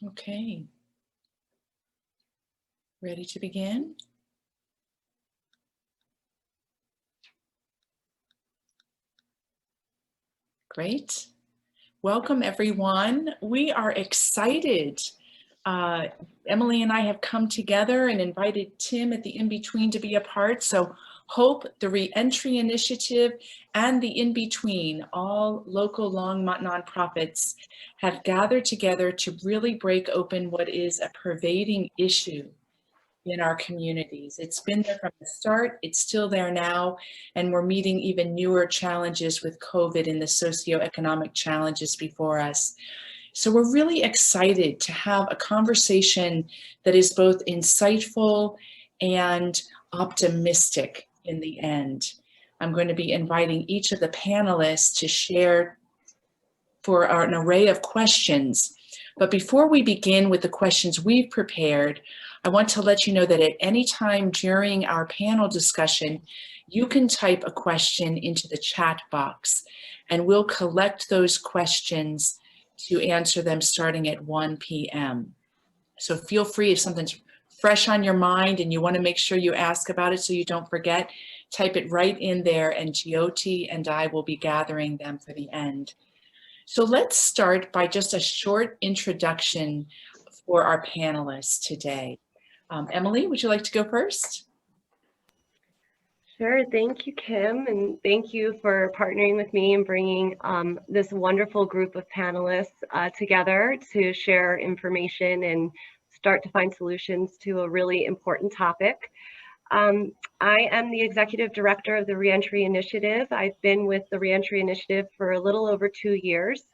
Okay. Ready to begin? Great. Welcome, everyone. We are excited. Emily and I have come together and invited Tim at the in-between to be a part. So Hope, the Reentry Initiative, and the in-between, all local Longmont nonprofits, have gathered together to really break open what is a pervading issue in our communities. It's been there from the start, it's still there now, and we're meeting even newer challenges with COVID and the socioeconomic challenges before us. So we're really excited to have a conversation that is both insightful and optimistic in the end. I'm going to be inviting each of the panelists to share for an array of questions. But before we begin with the questions we've prepared, I want to let you know that at any time during our panel discussion, you can type a question into the chat box, and we'll collect those questions to answer them starting at 1 p.m. So feel free, if something's fresh on your mind and you want to make sure you ask about it so you don't forget, type it right in there, and Jyoti and I will be gathering them for the end. So let's start by just a short introduction for our panelists today. Emily, would you like to go first? Sure, thank you, Kim, and thank you for partnering with me and bringing this wonderful group of panelists together to share information and start to find solutions to a really important topic. I am the Executive Director of the Reentry Initiative. I've been with the Reentry Initiative for a little over 2 years.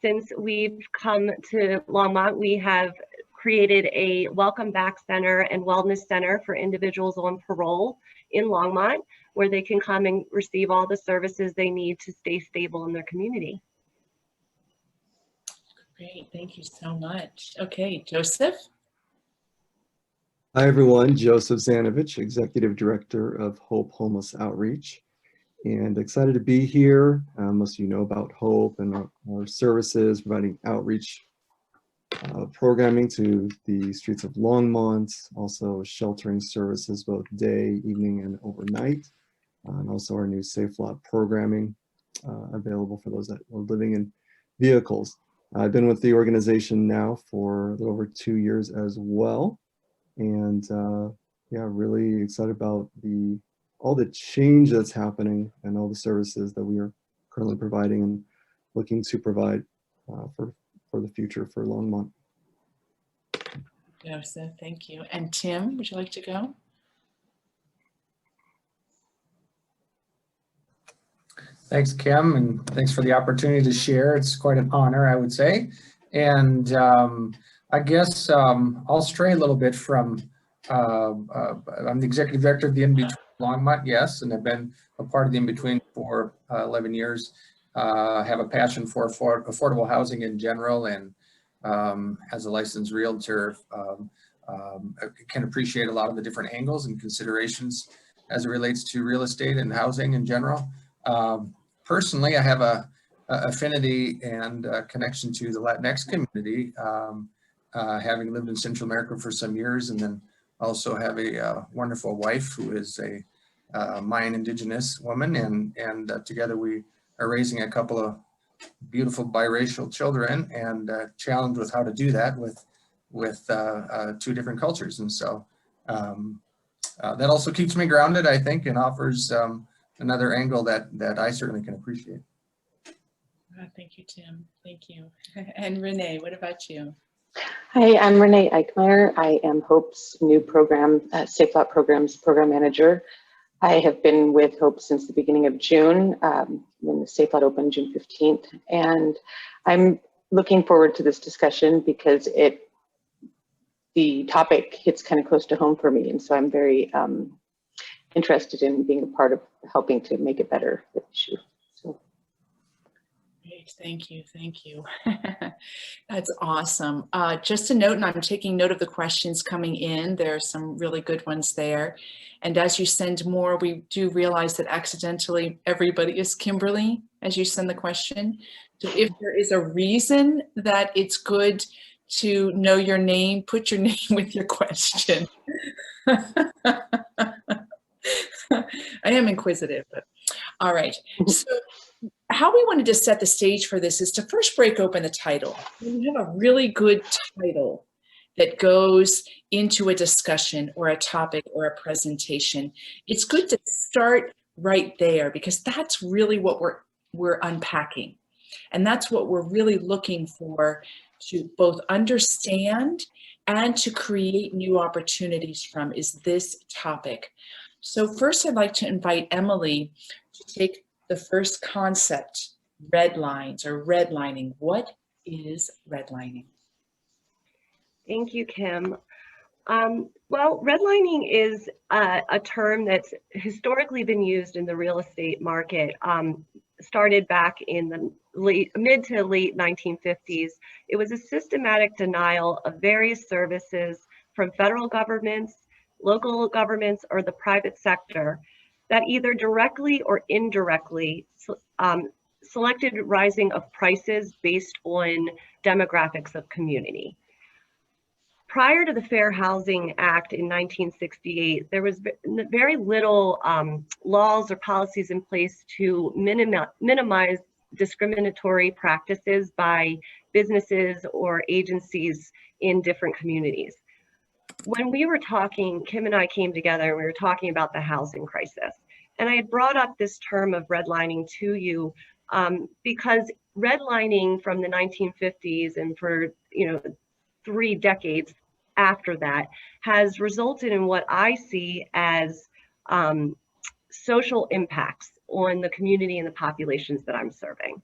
Since we've come to Longmont, we have created a Welcome Back Center and Wellness Center for individuals on parole in Longmont, where they can come and receive all the services they need to stay stable in their community. Great, thank you so much. Okay, Joseph. Hi, everyone. Joseph Zanovich, Executive Director of Hope Homeless Outreach, and excited to be here. Most of you know about Hope and our services, providing outreach programming to the streets of Longmont, also sheltering services both day, evening, and overnight, and also our new Safe Lot programming available for those that are living in vehicles. I've been with the organization now for a little over 2 years as well. And yeah, really excited about all the change that's happening and all the services that we are currently providing and looking to provide for the future for Longmont. Joseph, thank you. And Tim, would you like to go? Thanks, Kim, and thanks for the opportunity to share. It's quite an honor, I would say. And I guess I'll stray a little bit from, I'm the Executive Director of the In-Between Longmont, yes, and I've been a part of the In-Between for 11 years. I have a passion for affordable housing in general, and as a licensed realtor, I can appreciate a lot of the different angles and considerations as it relates to real estate and housing in general. Personally, I have a affinity and connection to the Latinx community, having lived in Central America for some years, and then also have a wonderful wife who is a Mayan indigenous woman, and together we are raising a couple of beautiful biracial children, and challenged with how to do that with 2 different cultures. And so that also keeps me grounded, I think, and offers another angle that I certainly can appreciate. Thank you, Tim. Thank you. And Renee, what about you? Hi, I'm Renee Eichmeyer. I am Hope's new program, Safe Lot Programs Program Manager. I have been with Hope since the beginning of June, when the Safe Lot opened June 15th. And I'm looking forward to this discussion because the topic hits kind of close to home for me. And so I'm very interested in being a part of helping to make it better, the issue. So. Great, thank you, thank you. That's awesome. Just a note, and I'm taking note of the questions coming in. There are some really good ones there. And as you send more, we do realize that accidentally everybody is Kimberly. as you send the question. So if there is a reason that it's good to know your name, put your name with your question. I am inquisitive, but all right. So how we wanted to set the stage for this is to first break open the title. When you have a really good title that goes into a discussion or a topic or a presentation, it's good to start right there because that's really what we're unpacking. And that's what we're really looking for, to both understand and to create new opportunities from, is this topic. So first I'd like to invite Emily to take the first concept, red lines or redlining. What is redlining? Thank you, Kim. Well, redlining is a term that's historically been used in the real estate market. Started back in the mid to late 1950s. It was a systematic denial of various services from federal governments, local governments, or the private sector that either directly or indirectly selected rising of prices based on demographics of community. Prior to the Fair Housing Act in 1968, there was very little laws or policies in place to minimize discriminatory practices by businesses or agencies in different communities. When we were talking, Kim and I came together and we were talking about the housing crisis. And I had brought up this term of redlining to you because redlining from the 1950s and for 3 decades after that has resulted in what I see as social impacts on the community and the populations that I'm serving.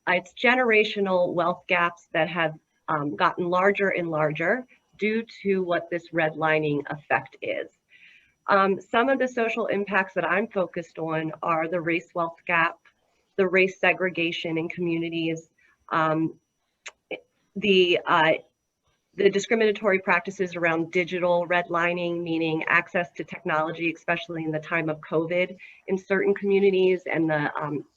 It's generational wealth gaps that have gotten larger and larger due to what this redlining effect is. Some of the social impacts that I'm focused on are the race wealth gap, the race segregation in communities, the discriminatory practices around digital redlining, meaning access to technology, especially in the time of COVID in certain communities, and the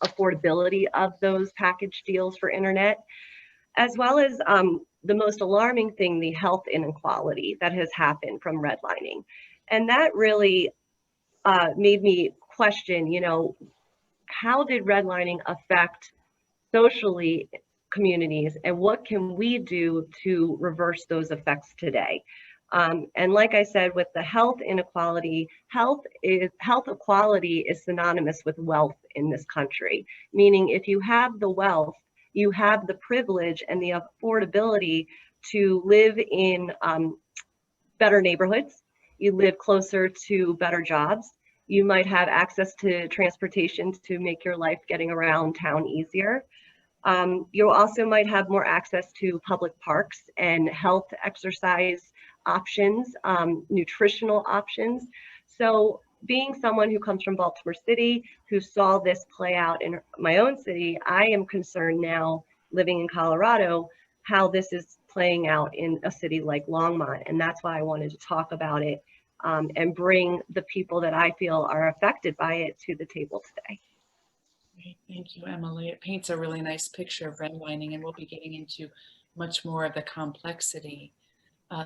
affordability of those package deals for internet, as well as the most alarming thing, the health inequality that has happened from redlining. And that really made me question, how did redlining affect socially communities, and what can we do to reverse those effects today? And like I said, with the health inequality, health equality is synonymous with wealth in this country, meaning if you have the wealth, you have the privilege and the affordability to live in better neighborhoods, you live closer to better jobs, you might have access to transportation to make your life getting around town easier. You also might have more access to public parks and health exercise options, nutritional options. So being someone who comes from Baltimore City, who saw this play out in my own city, I am concerned now, living in Colorado, how this is playing out in a city like Longmont. And that's why I wanted to talk about it and bring the people that I feel are affected by it to the table today. Great. Thank you, Emily. It paints a really nice picture of redlining, and we'll be getting into much more of the complexity.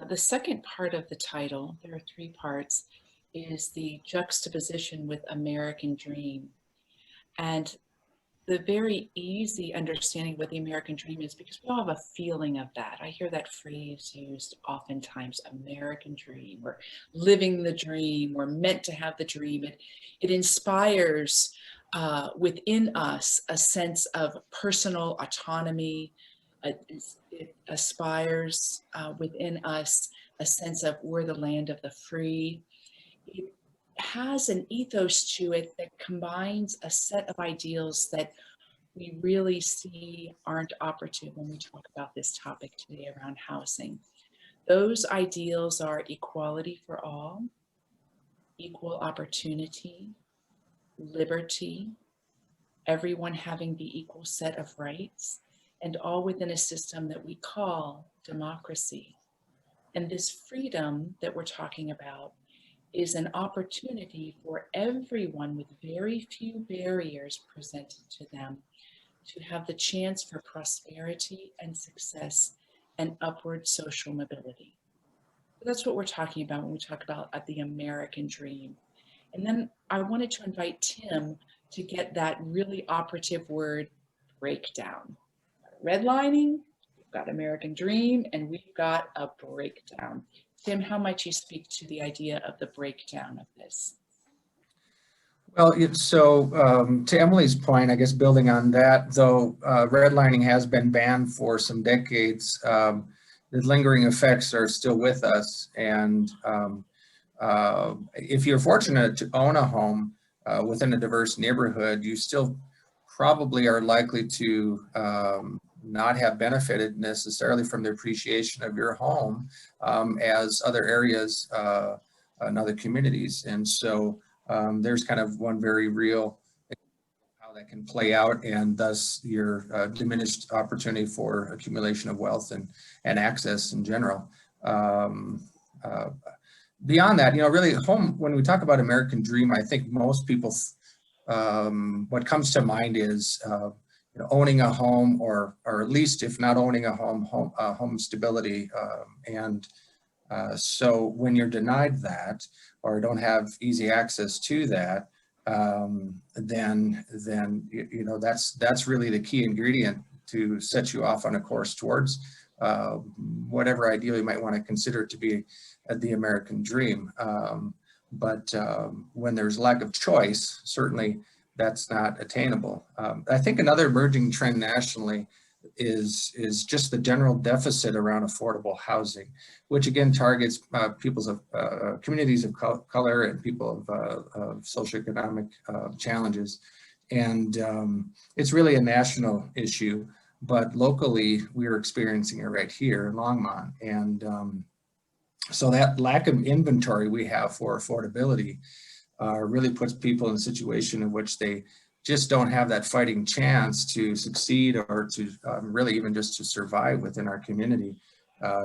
The second part of the title, there are 3 parts, is the juxtaposition with American Dream. And the very easy understanding of what the American Dream is, because we all have a feeling of that. I hear that phrase used oftentimes, American Dream, or living the dream, or meant to have the dream. It inspires within us a sense of personal autonomy. It aspires within us a sense of we're the land of the free. It has an ethos to it that combines a set of ideals that we really see aren't operative when we talk about this topic today around housing. Those ideals are equality for all, equal opportunity, liberty, everyone having the equal set of rights, and all within a system that we call democracy. And this freedom that we're talking about is an opportunity for everyone with very few barriers presented to them to have the chance for prosperity and success and upward social mobility. That's what we're talking about when we talk about the American dream. And then I wanted to invite Tim to get that really operative word, breakdown. Redlining, we've got American dream, and we've got a breakdown. Tim, how might you speak to the idea of the breakdown of this? Well, to Emily's point, I guess building on that, though redlining has been banned for some decades, the lingering effects are still with us. And if you're fortunate to own a home within a diverse neighborhood, you still probably are likely to not have benefited necessarily from the appreciation of your home as other areas and other communities. And so there's kind of one very real how that can play out, and thus your diminished opportunity for accumulation of wealth and access in general. Beyond that, really home, when we talk about American dream, I think most people, what comes to mind is owning a home, or at least if not owning a home stability. So when you're denied that or don't have easy access to that, then that's really the key ingredient to set you off on a course towards whatever ideal you might want to consider to be the American dream. But when there's lack of choice, certainly that's not attainable. I think another emerging trend nationally is just the general deficit around affordable housing, which again targets people's of communities of color and people of socioeconomic challenges. And it's really a national issue, but locally we're experiencing it right here in Longmont. And so that lack of inventory we have for affordability really puts people in a situation in which they just don't have that fighting chance to succeed or to really even just to survive within our community.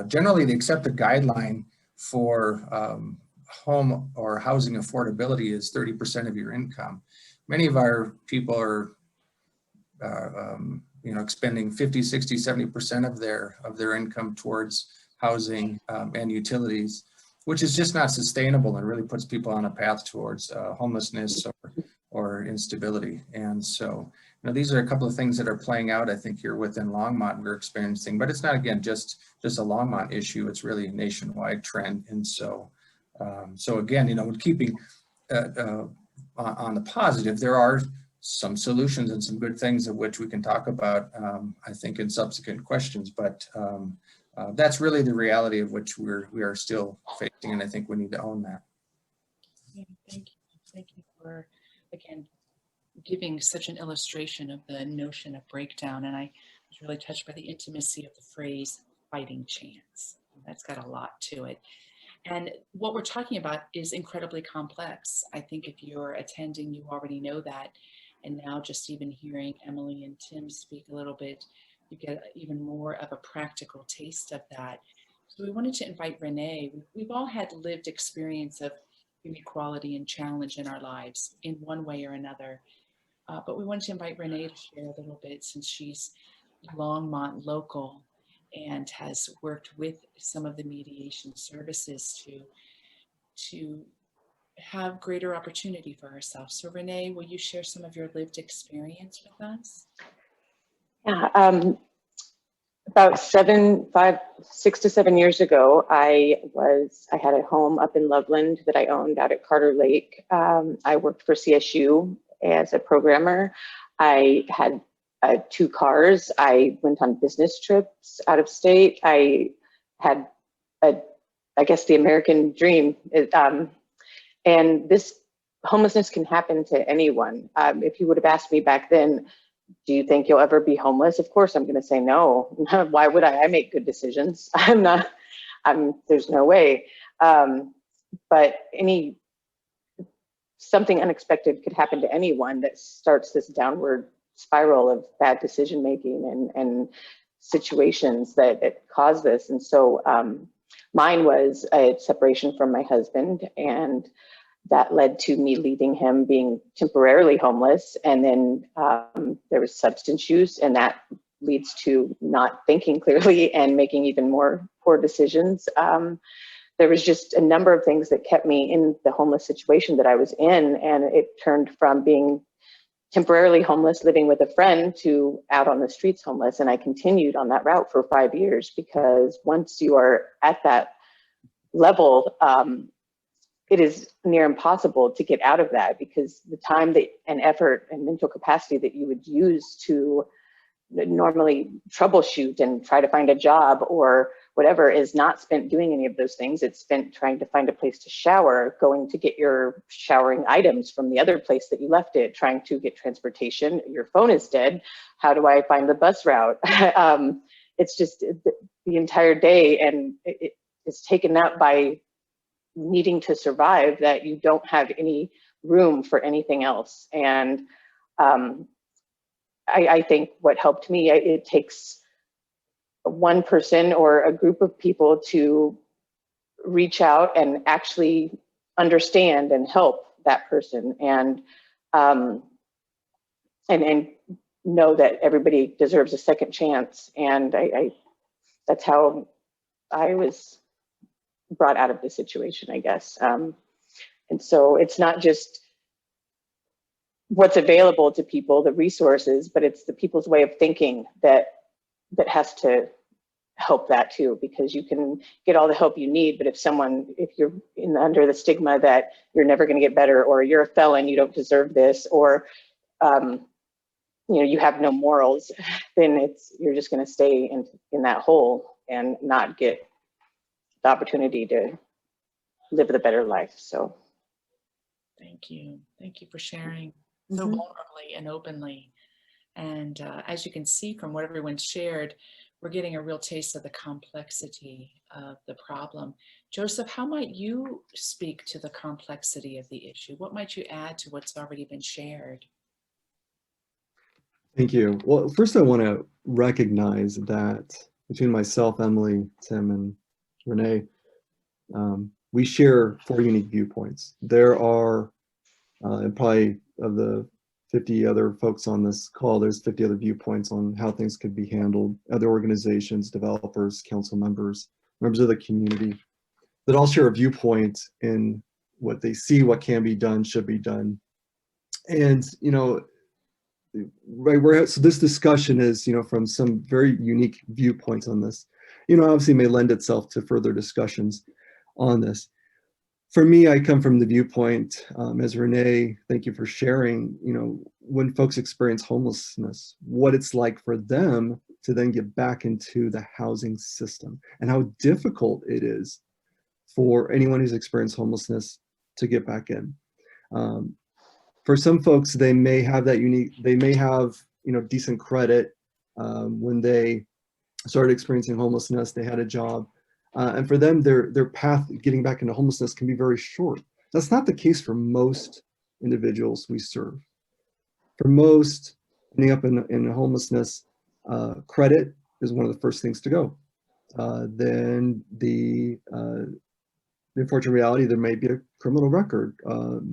Generally, the accepted guideline for home or housing affordability is 30% of your income. Many of our people are expending 50, 60, 70% of their income towards housing and utilities, which is just not sustainable and really puts people on a path towards homelessness or instability. And so, these are a couple of things that are playing out, I think, here within Longmont we're experiencing, but it's not, again, just a Longmont issue, it's really a nationwide trend. And so, again, with keeping on the positive, there are some solutions and some good things of which we can talk about, I think, in subsequent questions, but that's really the reality of which we are still facing, and I think we need to own that. Yeah, thank you for, again, giving such an illustration of the notion of breakdown. And I was really touched by the intimacy of the phrase fighting chance. That's got a lot to it. And what we're talking about is incredibly complex. I think if you're attending, you already know that. And now just even hearing Emily and Tim speak a little bit, you get even more of a practical taste of that. So we wanted to invite Renee. We've all had lived experience of inequality and challenge in our lives in one way or another. But we wanted to invite Renee to share a little bit, since she's Longmont local and has worked with some of the mediation services to have greater opportunity for herself. So Renee, will you share some of your lived experience with us? Yeah, about 6 to 7 years ago, I had a home up in Loveland that I owned out at Carter Lake. I worked for CSU as a programmer. I had 2 cars. I went on business trips out of state. I had, I guess, the American dream. And this homelessness can happen to anyone. If you would have asked me back then, do you think you'll ever be homeless? Of course, I'm going to say no. Why would I? I make good decisions. There's no way. But something unexpected could happen to anyone that starts this downward spiral of bad decision making and situations that cause this. And so mine was a separation from my husband, and that led to me leaving him being temporarily homeless. And then there was substance use, and that leads to not thinking clearly and making even more poor decisions. There was just a number of things that kept me in the homeless situation that I was in. And it turned from being temporarily homeless, living with a friend, to out on the streets homeless. And I continued on that route for 5 years, because once you are at that level, it is near impossible to get out of that, because the time that and effort and mental capacity that you would use to normally troubleshoot and try to find a job or whatever is not spent doing any of those things. It's spent trying to find a place to shower, going to get your showering items from the other place that you left it, trying to get transportation. Your phone is dead. How do I find the bus route? It's just the entire day, and it's taken up by needing to survive, that you don't have any room for anything else. And I think what helped me, it takes one person or a group of people to reach out and actually understand and help that person, and know that everybody deserves a second chance. And that's how I was brought out of the situation, I guess. And so it's not just what's available to people, the resources, but it's the people's way of thinking that has to help that too, because you can get all the help you need, but if you're under the stigma that you're never going to get better, or you're a felon, you don't deserve this, or you have no morals, then you're just going to stay in that hole and not get the opportunity to live a better life. So Thank you for sharing so vulnerably and openly. And as you can see from what everyone shared, we're getting a real taste of the complexity of the problem. Joseph, how might you speak to the complexity of the issue? What might you add to what's already been shared? Thank you. Well, first I want to recognize that between myself, Emily, Tim, and Renee, we share 4 unique viewpoints. There are, and probably of the 50 other folks on this call, there's 50 other viewpoints on how things could be handled. Other organizations, developers, council members, members of the community, that all share a viewpoint in what they see, what can be done, should be done. And, right, so this discussion is, from some very unique viewpoints on this, obviously may lend itself to further discussions on this. For me, I come from the viewpoint, as Renee, thank you for sharing, when folks experience homelessness, what it's like for them to then get back into the housing system, and how difficult it is for anyone who's experienced homelessness to get back in. For some folks, they may have decent credit. When they started experiencing homelessness, they had a job. And for them, their path getting back into homelessness can be very short. That's not the case for most individuals we serve. For most, ending up in homelessness, credit is one of the first things to go. Then the unfortunate reality, there may be a criminal record,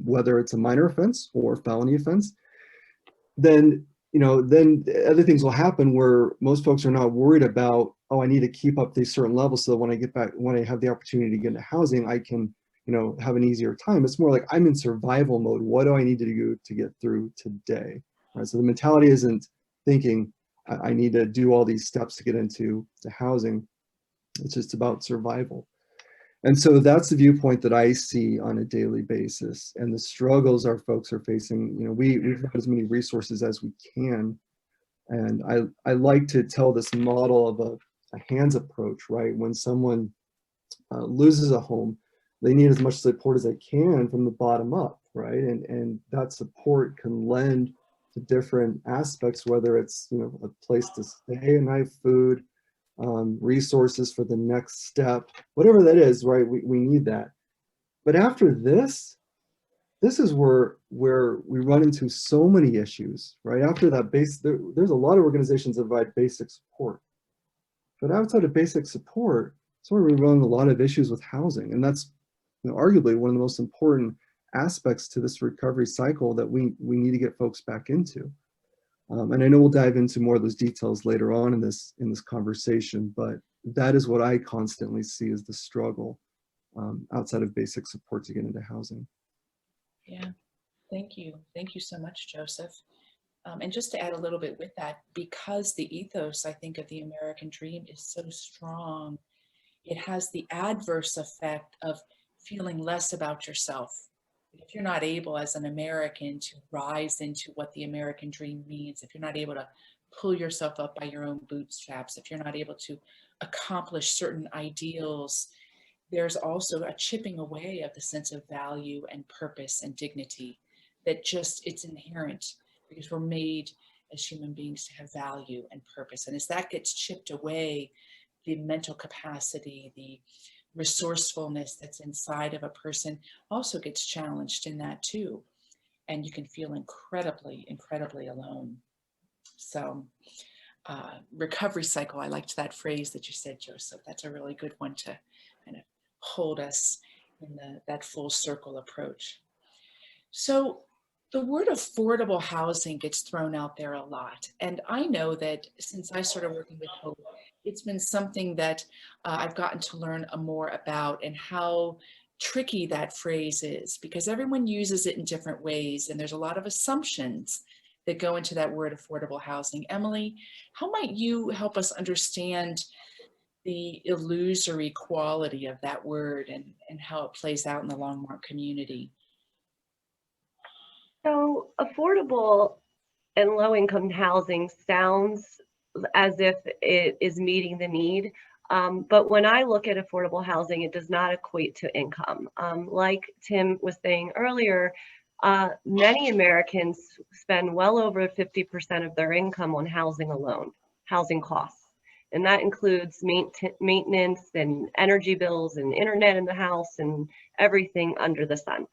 whether it's a minor offense or felony offense. Then other things will happen where most folks are not worried about, oh, I need to keep up these certain levels so that when I get back, when I have the opportunity to get into housing, I can, have an easier time. It's more like, I'm in survival mode. What do I need to do to get through today? Right. So the mentality isn't thinking, I need to do all these steps to get into housing. It's just about survival. And so that's the viewpoint that I see on a daily basis, and the struggles our folks are facing. We've got as many resources as we can. And I like to tell this model of a hands approach, right? When someone loses a home, they need as much support as they can from the bottom up, right? And that support can lend to different aspects, whether it's, a place to stay and have food, resources for the next step, whatever that is, right? We need that. But after this is where we run into so many issues, right? After that there's a lot of organizations that provide basic support. But outside of basic support, it's where we run a lot of issues with housing. And that's arguably one of the most important aspects to this recovery cycle that we need to get folks back into. And I know we'll dive into more of those details later on in this conversation, but that is what I constantly see as the struggle outside of basic support to get into housing. Yeah, thank you. Thank you so much, Joseph. And just to add a little bit with that, because the ethos, I think, of the American dream is so strong, it has the adverse effect of feeling less about yourself. If you're not able as an American to rise into what the American dream means, if you're not able to pull yourself up by your own bootstraps, if you're not able to accomplish certain ideals, there's also a chipping away of the sense of value and purpose and dignity that just, it's inherent because we're made as human beings to have value and purpose. And as that gets chipped away, the mental capacity, the resourcefulness that's inside of a person also gets challenged in that too. And you can feel incredibly, incredibly alone. So recovery cycle, I liked that phrase that you said, Joseph. That's a really good one to kind of hold us in that full circle approach. So the word affordable housing gets thrown out there a lot. And I know that since I started working with Hope, it's been something that I've gotten to learn more about and how tricky that phrase is, because everyone uses it in different ways. And there's a lot of assumptions that go into that word affordable housing. Emily, how might you help us understand the illusory quality of that word and how it plays out in the Longmont community? So affordable and low-income housing sounds as if it is meeting the need. But when I look at affordable housing, it does not equate to income. Like Tim was saying earlier, many Americans spend well over 50% of their income on housing alone, housing costs. And that includes maintenance and energy bills and internet in the house and everything under the sun.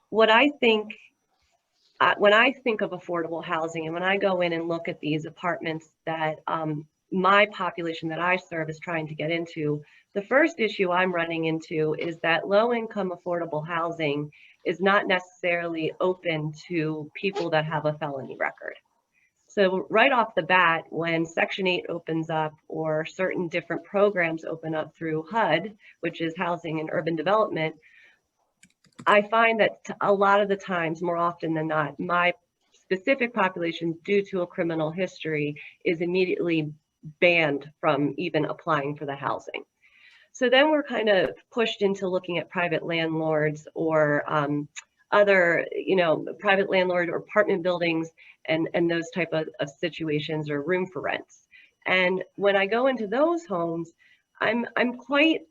What I think, when I think of affordable housing and when I go in and look at these apartments that my population that I serve is trying to get into, the first issue I'm running into is that low-income affordable housing is not necessarily open to people that have a felony record. So right off the bat, when Section 8 opens up or certain different programs open up through HUD, which is Housing and Urban Development, I find that a lot of the times, more often than not, my specific population, due to a criminal history, is immediately banned from even applying for the housing. So then we're kind of pushed into looking at private landlords or other, private landlord or apartment buildings and those type of situations, or room for rents. And when I go into those homes, I'm quite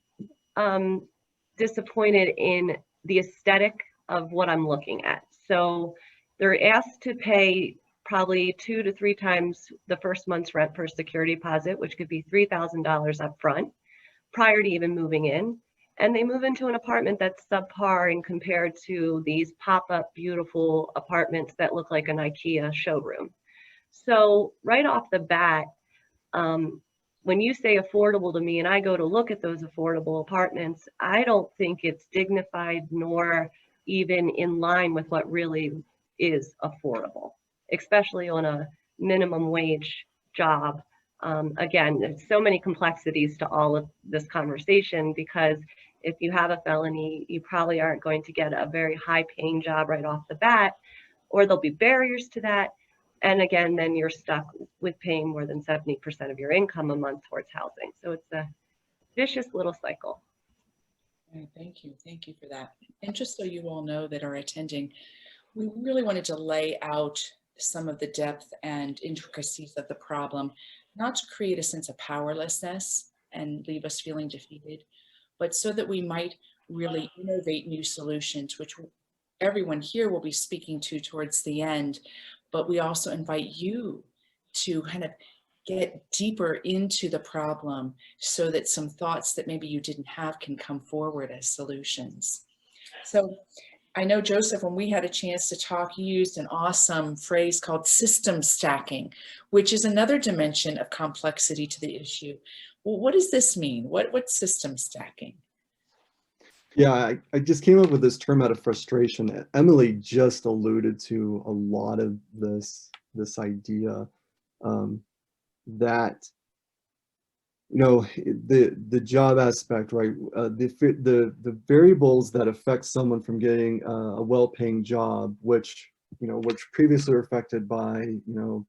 disappointed in the aesthetic of what I'm looking at. So they're asked to pay probably 2 to 3 times the first month's rent for a security deposit, which could be $3,000 up front prior to even moving in. And they move into an apartment that's subpar and compared to these pop-up beautiful apartments that look like an IKEA showroom. So right off the bat, when you say affordable to me and I go to look at those affordable apartments, I don't think it's dignified nor even in line with what really is affordable, especially on a minimum wage job. Again, there's so many complexities to all of this conversation, because if you have a felony, you probably aren't going to get a very high paying job right off the bat, or there'll be barriers to that. And again, then you're stuck with paying more than 70% of your income a month towards housing. So it's a vicious little cycle. Right, thank you. Thank you for that. And just so you all know that are attending, we really wanted to lay out some of the depth and intricacies of the problem, not to create a sense of powerlessness and leave us feeling defeated, but so that we might really innovate new solutions, which everyone here will be speaking to towards the end. But we also invite you to kind of get deeper into the problem so that some thoughts that maybe you didn't have can come forward as solutions. So I know, Joseph, when we had a chance to talk, you used an awesome phrase called system stacking, which is another dimension of complexity to the issue. Well, what does this mean? What's system stacking? Yeah, I just came up with this term out of frustration. Emily just alluded to a lot of this idea that, you know, the job aspect, right? The variables that affect someone from getting a well-paying job, which, you know, which previously were affected by, you know,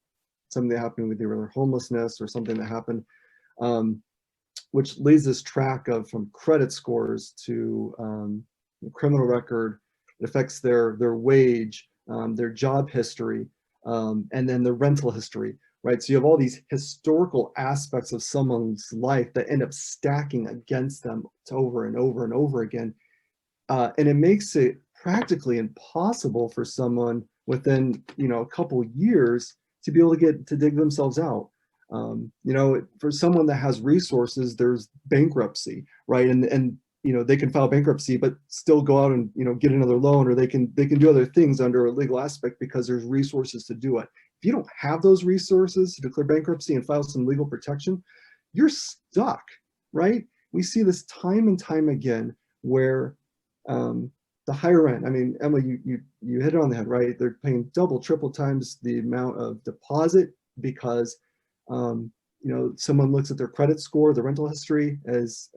something that happened with either homelessness or something that happened, which leads us track of from credit scores to criminal record. It affects their wage, their job history, and then their rental history, right? So you have all these historical aspects of someone's life that end up stacking against them over and over and over again. And it makes it practically impossible for someone within, you know, a couple years to be able to dig themselves out. You know, for someone that has resources, there's bankruptcy, right? And you know, they can file bankruptcy, but still go out and, you know, get another loan, or they can do other things under a legal aspect because there's resources to do it. If you don't have those resources to declare bankruptcy and file some legal protection, you're stuck, right? We see this time and time again where the higher end, I mean, Emily, you hit it on the head, right? They're paying double, triple times the amount of deposit because you know, someone looks at their credit score, the rental history as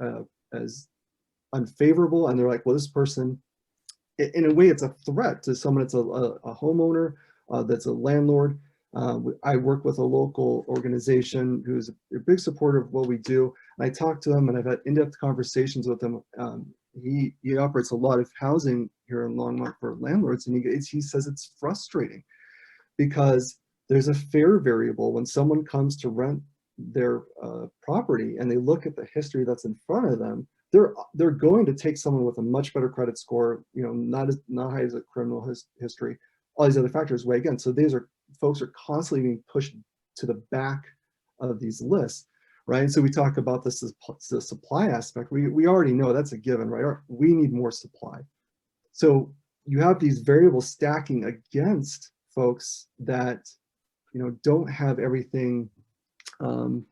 unfavorable, and they're like, well, this person, in a way, it's a threat to someone that's a homeowner, that's a landlord. I work with a local organization who's a big supporter of what we do. And I talk to them, and I've had in-depth conversations with him. He operates a lot of housing here in Longmont for landlords, and he says it's frustrating because there's a fair variable when someone comes to rent their property and they look at the history that's in front of them. They're going to take someone with a much better credit score, you know, not high as a criminal history, all these other factors weigh again. So folks are constantly being pushed to the back of these lists, right? And so we talk about this as the supply aspect. We already know that's a given, right? We need more supply. So you have these variables stacking against folks that, you know, don't have everything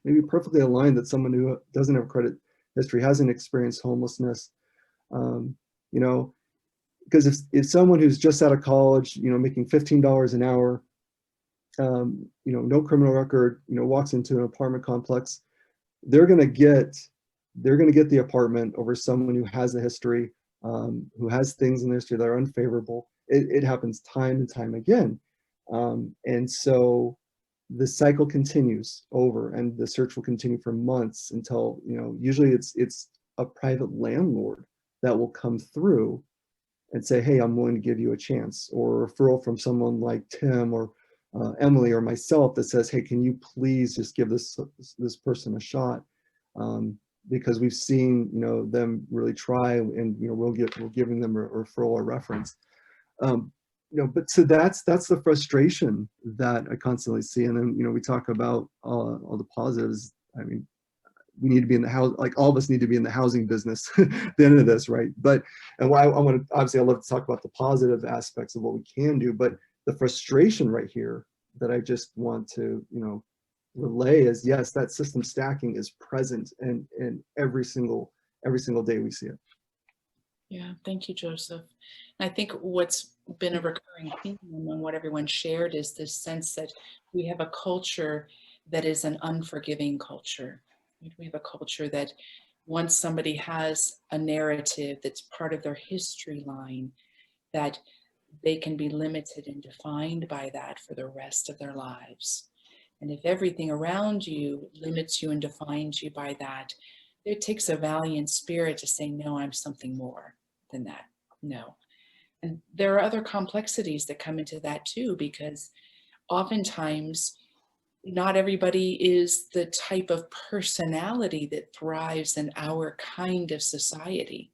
maybe perfectly aligned, that someone who doesn't have credit history, hasn't experienced homelessness, you know, because if someone who's just out of college, you know, making $15 an hour, you know, no criminal record, you know, walks into an apartment complex, they're going to get the apartment over someone who has a history, who has things in their history that are unfavorable. It happens time and time again. And so the cycle continues over, and the search will continue for months until, you know, usually it's a private landlord that will come through and say, hey, I'm willing to give you a chance, or a referral from someone like Tim or Emily or myself that says, hey, can you please just give this person a shot? Because we've seen, you know, them really try, and, you know, we're giving them a referral or reference. You know, but so that's the frustration that I constantly see. And then, you know, we talk about all the positives. I mean, we need to be in the house, like all of us need to be in the housing business at the end of this, right? But, and why I want to, obviously I love to talk about the positive aspects of what we can do, but the frustration right here that I just want to, you know, relay is, yes, that system stacking is present, and every single day we see it. Yeah, thank you, Joseph. And I think what's been a recurring theme among what everyone shared is this sense that we have a culture that is an unforgiving culture. We have a culture that once somebody has a narrative that's part of their history line, that they can be limited and defined by that for the rest of their lives. And if everything around you limits you and defines you by that, it takes a valiant spirit to say, no, I'm something more than that. No. And there are other complexities that come into that too, because oftentimes not everybody is the type of personality that thrives in our kind of society.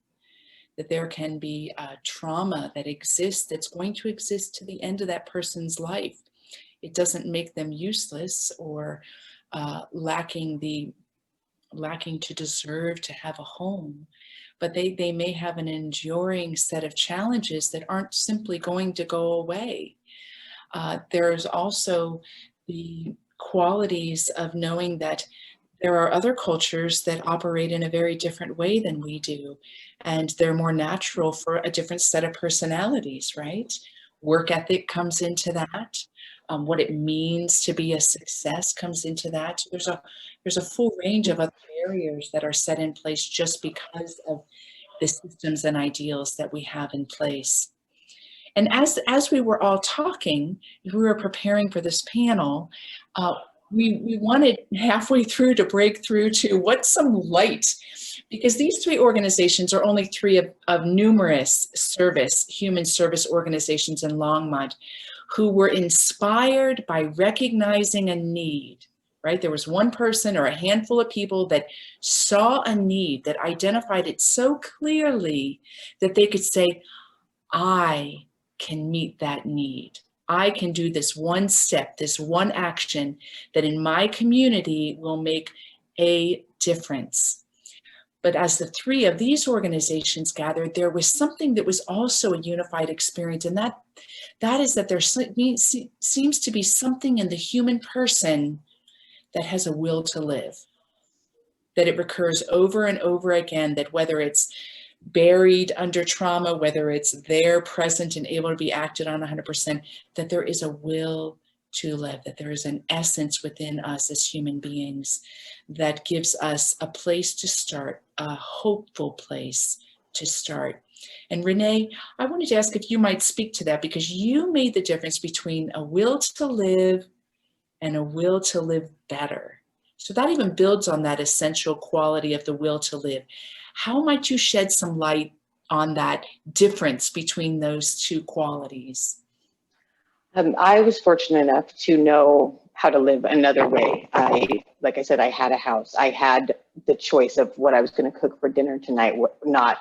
That there can be a trauma that exists, that's going to exist to the end of that person's life. It doesn't make them useless or lacking to deserve to have a home, but they may have an enduring set of challenges that aren't simply going to go away. There's also the qualities of knowing that there are other cultures that operate in a very different way than we do. And they're more natural for a different set of personalities, right? Work ethic comes into that. What it means to be a success comes into that. There's a full range of other barriers that are set in place just because of the systems and ideals that we have in place. And as we were all talking, we were preparing for this panel, we wanted halfway through to break through to what's some light, because these three organizations are only three of numerous human service organizations in Longmont who were inspired by recognizing a need, right? There was one person or a handful of people that saw a need, that identified it so clearly that they could say, I can meet that need. I can do this one step, this one action that in my community will make a difference. But as the three of these organizations gathered, there was something that was also a unified experience, and that is that there seems to be something in the human person that has a will to live, that it recurs over and over again, that whether it's buried under trauma, whether it's there, present, and able to be acted on 100%, that there is a will to live, that there is an essence within us as human beings that gives us a place to start, a hopeful place to start. And Renee, I wanted to ask if you might speak to that, because you made the difference between a will to live and a will to live better. So that even builds on that essential quality of the will to live. How might you shed some light on that difference between those two qualities? I was fortunate enough to know how to live another way. Like I said, I had a house. I had the choice of what I was going to cook for dinner tonight, not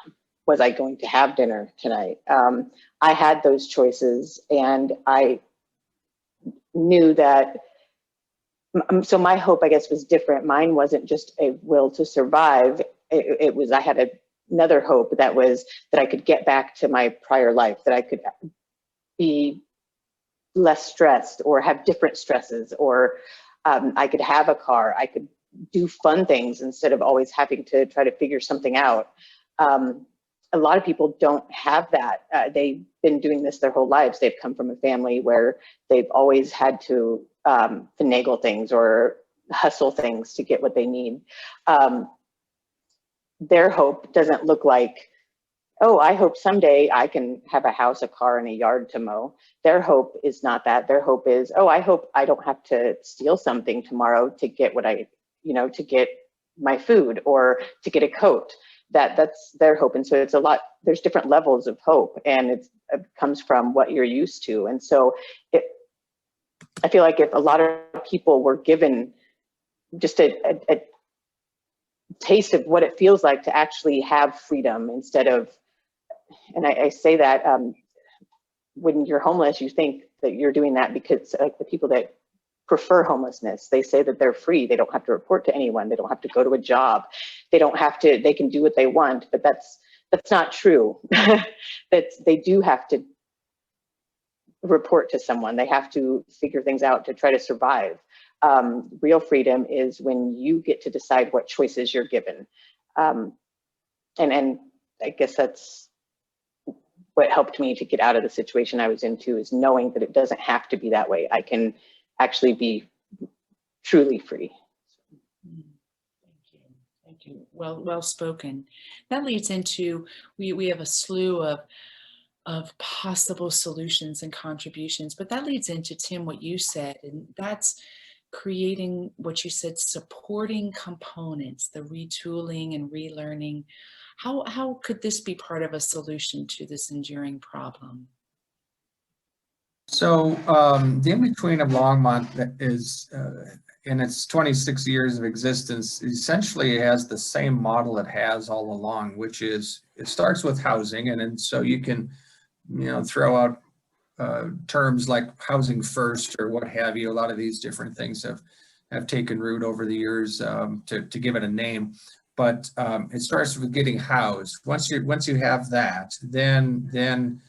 was I going to have dinner tonight. I had those choices, and I knew that. So my hope, I guess, was different. Mine wasn't just a will to survive. It was, I had another hope that was that I could get back to my prior life, that I could be less stressed or have different stresses, or I could have a car, I could do fun things instead of always having to try to figure something out. A lot of people don't have that. They've been doing this their whole lives. They've come from a family where they've always had to finagle things or hustle things to get what they need. Their hope doesn't look like, oh, I hope someday I can have a house, a car, and a yard to mow. Their hope is not that. Their hope is, oh, I hope I don't have to steal something tomorrow to get what I, to get my food or to get a coat. That's their hope. And so it's a lot, there's different levels of hope, and it comes from what you're used to. And so I feel like if a lot of people were given just a taste of what it feels like to actually have freedom instead of, and I say that when you're homeless, you think that you're doing that because like the people that prefer homelessness, they say that they're free. They don't have to report to anyone. They don't have to go to a job. They don't have to, they can do what they want, but that's not true. They do have to report to someone. They have to figure things out to try to survive. Real freedom is when you get to decide what choices you're given. And I guess that's what helped me to get out of the situation I was into, is knowing that it doesn't have to be that way. I can actually be truly free. Thank you. Well spoken. That leads into, we have a slew of possible solutions and contributions, but that leads into, Tim, what you said, and that's creating what you said, supporting components, the retooling and relearning. How could this be part of a solution to this enduring problem? So the in-between of Longmont is, in its 26 years of existence, essentially has the same model it has all along, which is it starts with housing. And so you can, throw out terms like housing first or what have you. A lot of these different things have taken root over the years to give it a name. But it starts with getting housed. Once you have that, then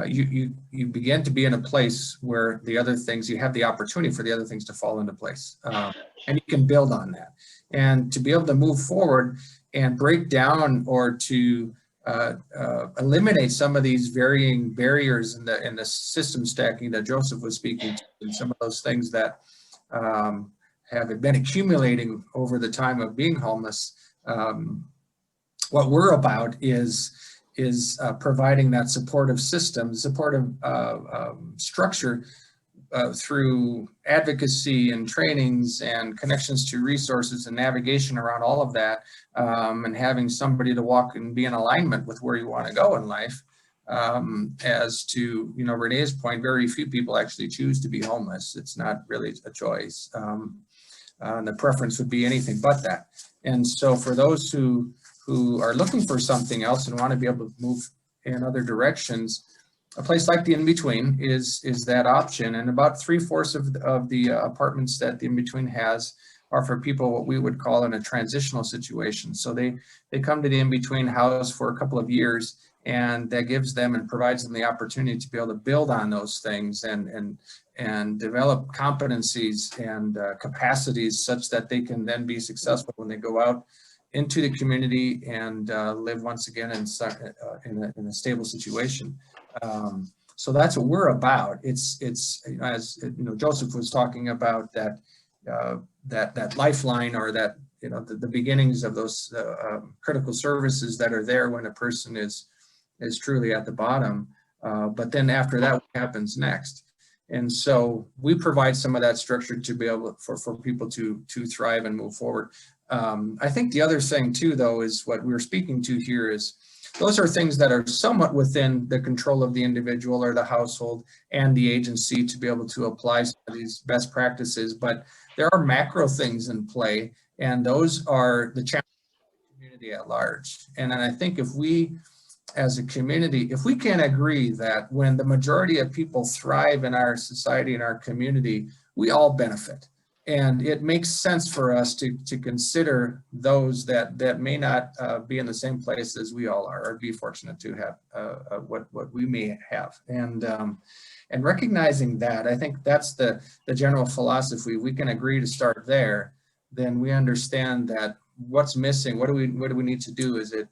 you begin to be in a place where the other things, you have the opportunity for the other things to fall into place, and you can build on that. And to be able to move forward and break down or to eliminate some of these varying barriers in the system stacking that Joseph was speaking to, and some of those things that have been accumulating over the time of being homeless. What we're about is providing that supportive system, supportive structure through advocacy and trainings and connections to resources and navigation around all of that, and having somebody to walk and be in alignment with where you want to go in life. As to, Renee's point, very few people actually choose to be homeless. It's not really a choice. And the preference would be anything but that. And so for those who are looking for something else and want to be able to move in other directions, a place like the In-Between is that option. And about 3/4 of the apartments that the In-Between has are for people what we would call in a transitional situation. So they come to the In-Between house for a couple of years, and that gives them and provides them the opportunity to be able to build on those things and develop competencies and capacities such that they can then be successful when they go out into the community and live once again in a stable situation. So that's what we're about. It's as Joseph was talking about, that lifeline, or that the beginnings of those critical services that are there when a person is truly at the bottom. But then after that, what happens next? And so we provide some of that structure to be able for people to thrive and move forward. I think the other thing too, though, is what we're speaking to here is those are things that are somewhat within the control of the individual or the household and the agency to be able to apply some of these best practices. But there are macro things in play, and those are the challenges of the community at large. And I think if we, as a community, if we can agree that when the majority of people thrive in our society and our community, we all benefit. And it makes sense for us to consider those that may not be in the same place as we all are, or be fortunate to have what we may have. And recognizing that, I think that's the general philosophy. We can agree to start there, then we understand that what's missing, what do we need to do? Is it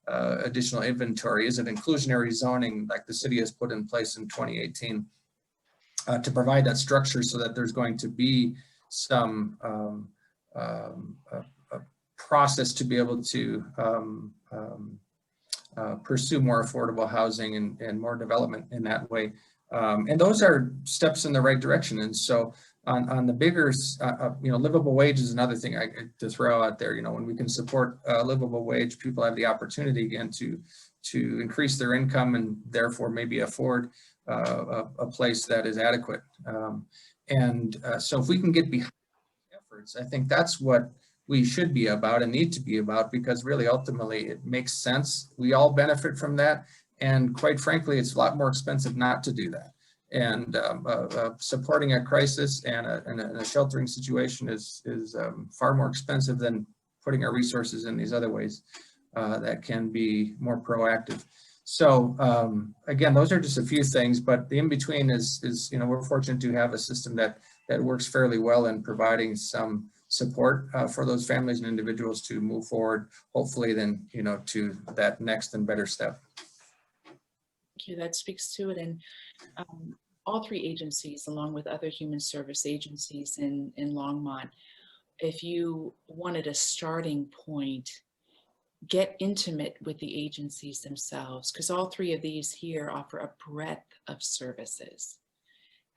additional inventory? Is it inclusionary zoning like the city has put in place in 2018 to provide that structure so that there's going to be some process to be able to pursue more affordable housing and more development in that way. And those are steps in the right direction. And so on the bigger, livable wage is another thing to throw out there. When we can support a livable wage, people have the opportunity again to increase their income and therefore maybe afford a place that is adequate. So if we can get behind efforts, I think that's what we should be about and need to be about, because really ultimately it makes sense. We all benefit from that. And quite frankly, it's a lot more expensive not to do that. And supporting a crisis and a sheltering situation is far more expensive than putting our resources in these other ways that can be more proactive. So again, those are just a few things, but the In-Between is we're fortunate to have a system that works fairly well in providing some support for those families and individuals to move forward, hopefully then, to that next and better step. Thank you. That speaks to it. And all three agencies, along with other human service agencies in Longmont, if you wanted a starting point, get intimate with the agencies themselves, because all three of these here offer a breadth of services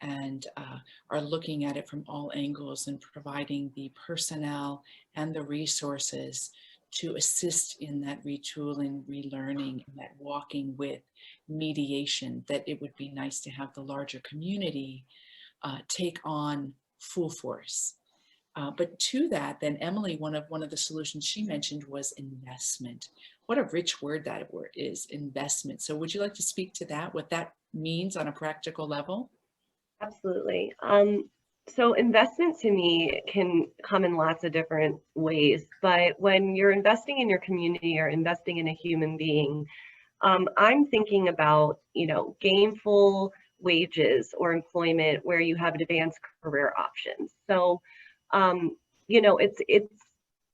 and are looking at it from all angles and providing the personnel and the resources to assist in that retooling, relearning, and that walking with mediation, that it would be nice to have the larger community take on full force. But to that, then Emily, one of the solutions she mentioned was investment. What a rich word that word is, investment. So would you like to speak to that, what that means on a practical level? Absolutely. So investment to me can come in lots of different ways, but when you're investing in your community or investing in a human being, I'm thinking about, gainful wages or employment where you have advanced career options. So,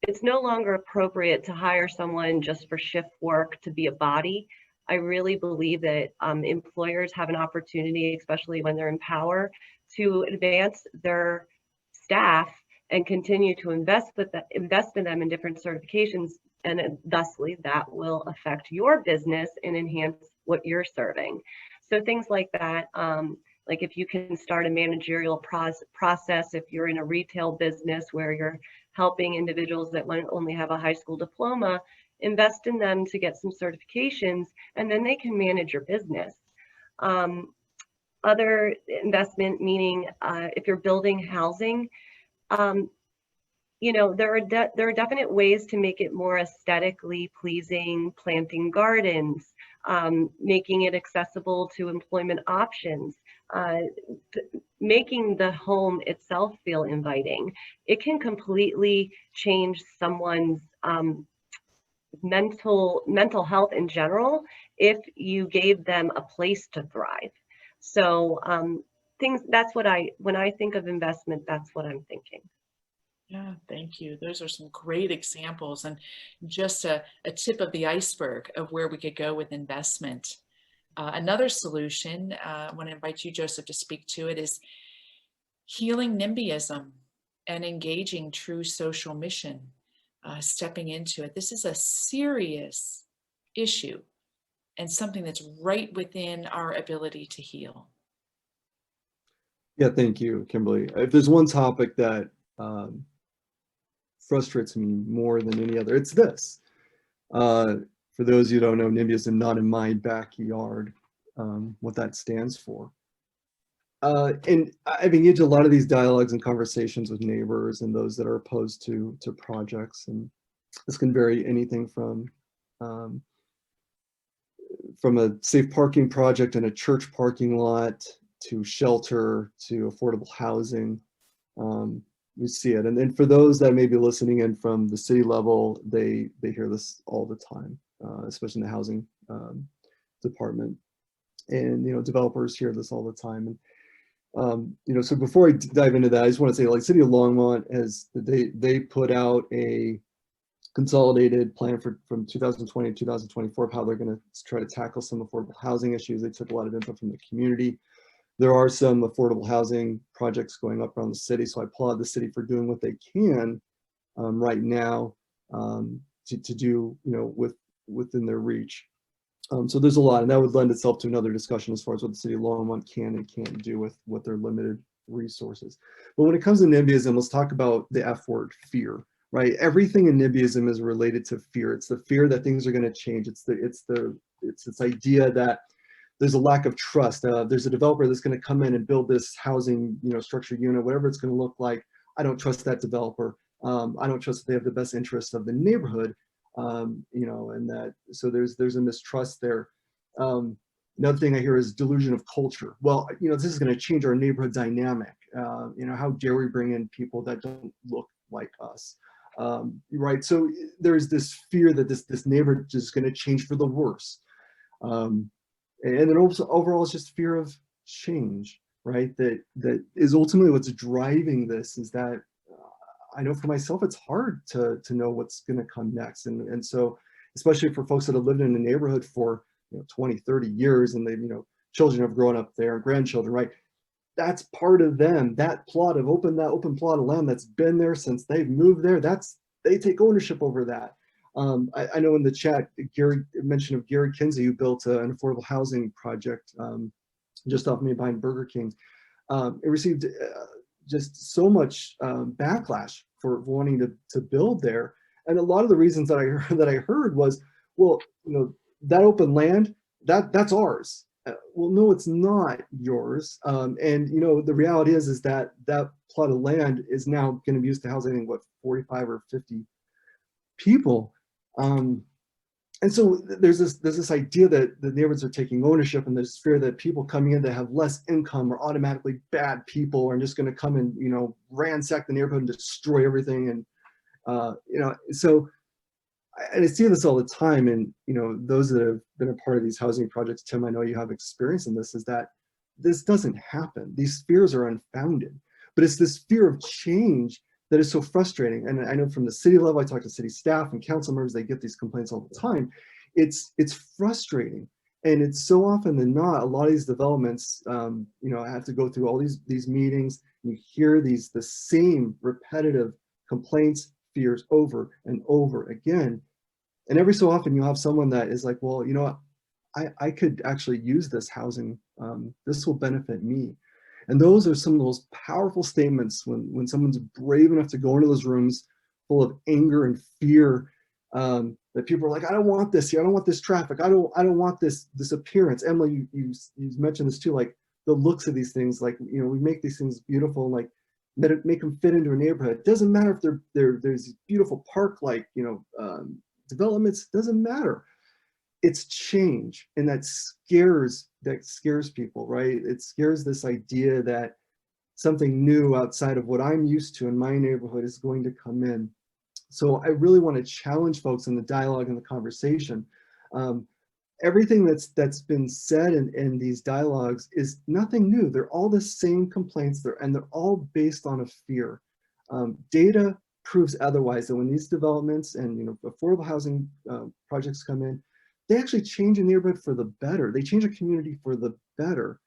it's no longer appropriate to hire someone just for shift work to be a body. I really believe that employers have an opportunity, especially when they're in power, to advance their staff and continue to invest in them in different certifications, and thusly that will affect your business and enhance what you're serving. So things like that, like if you can start a managerial process, if you're in a retail business where you're helping individuals that only have a high school diploma, invest in them to get some certifications, and then they can manage your business. Other investment, meaning if you're building housing, there are definite ways to make it more aesthetically pleasing, planting gardens, making it accessible to employment options, making the home itself feel inviting. It can completely change someone's mental health in general if you gave them a place to thrive. So when I think of investment, that's what I'm thinking. Yeah, thank you. Those are some great examples and just a tip of the iceberg of where we could go with investment. Another solution, I want to invite you, Joseph, to speak to it, is healing NIMBYism and engaging true social mission, stepping into it. This is a serious issue and something that's right within our ability to heal. Yeah, thank you, Kimberly. If there's one topic that frustrates me more than any other, it's this. For those who don't know, NIMBYism, not in my backyard, what that stands for. And I've engaged a lot of these dialogues and conversations with neighbors and those that are opposed to projects, and this can vary anything from a safe parking project in a church parking lot to shelter to affordable housing. We see it, and then for those that may be listening in from the city level, they hear this all the time, especially in the housing department, and developers hear this all the time. And so before I dive into that, I just want to say, like, City of Longmont they put out a consolidated plan from 2020 to 2024 of how they're going to try to tackle some affordable housing issues. They took a lot of input from the community. There are some affordable housing projects going up around the city, so I applaud the city for doing what they can right now to do within their reach. So there's a lot, and that would lend itself to another discussion as far as what the city of Longmont can and can't do with their limited resources. But when it comes to NIMBYism, let's talk about the F word, fear. Right, everything in NIMBYism is related to fear. It's the fear that things are going to change. It's this idea that there's a lack of trust. There's a developer that's going to come in and build this housing, structured unit, whatever it's going to look like. I don't trust that developer. I don't trust that they have the best interests of the neighborhood. And that, so there's a mistrust there. Another thing I hear is delusion of culture. Well, this is going to change our neighborhood dynamic. How dare we bring in people that don't look like us? Right, so there's this fear that this neighborhood is going to change for the worse, and then also overall it's just fear of change, right? That is ultimately what's driving this. Is that I know for myself it's hard to know what's going to come next, and so especially for folks that have lived in a neighborhood for 20, 30 years, and they've children have grown up there, grandchildren, right? That's part of them. That open plot of land that's been there since they've moved there. They take ownership over that. I know in the chat, Gary mentioned of Gary Kinsey, who built an affordable housing project just off me behind Burger King. It received just so much backlash for wanting to build there, and a lot of the reasons that I heard was, well, that open land that's ours. Well, no, it's not yours. And the reality is that plot of land is now going to be used to house, I think, 45 or 50 people. And so there's this idea that the neighborhoods are taking ownership, and there's fear that people coming in that have less income are automatically bad people, or are just going to come and ransack the neighborhood and destroy everything. And so and I see this all the time, and those that have been a part of these housing projects, Tim, I know you have experience in this, is that this doesn't happen. These fears are unfounded, but it's this fear of change that is so frustrating. And I know from the city level, I talk to city staff and council members, they get these complaints all the time. It's frustrating. And it's so often than not, a lot of these developments, have to go through all these meetings. And you hear the same repetitive complaints, fears over and over again. And every so often you'll have someone that is like, well, you know what, I could actually use this housing. This will benefit me. And those are some of those powerful statements when someone's brave enough to go into those rooms full of anger and fear, that people are like, I don't want this here. I don't want this traffic. I don't want this appearance. Emily, you mentioned this too, like the looks of these things, like, we make these things beautiful, like make them fit into a neighborhood. It doesn't matter if there's beautiful park, like, developments, doesn't matter. It's change, and that scares people, right? It scares this idea that something new outside of what I'm used to in my neighborhood is going to come in. So I really want to challenge folks in the dialogue and the conversation. Everything that's been said in these dialogues is nothing new. They're all the same complaints there, and they're all based on a fear. Data proves otherwise, that when these developments and affordable housing projects come in, they actually change a neighborhood for the better. They change a community for the better.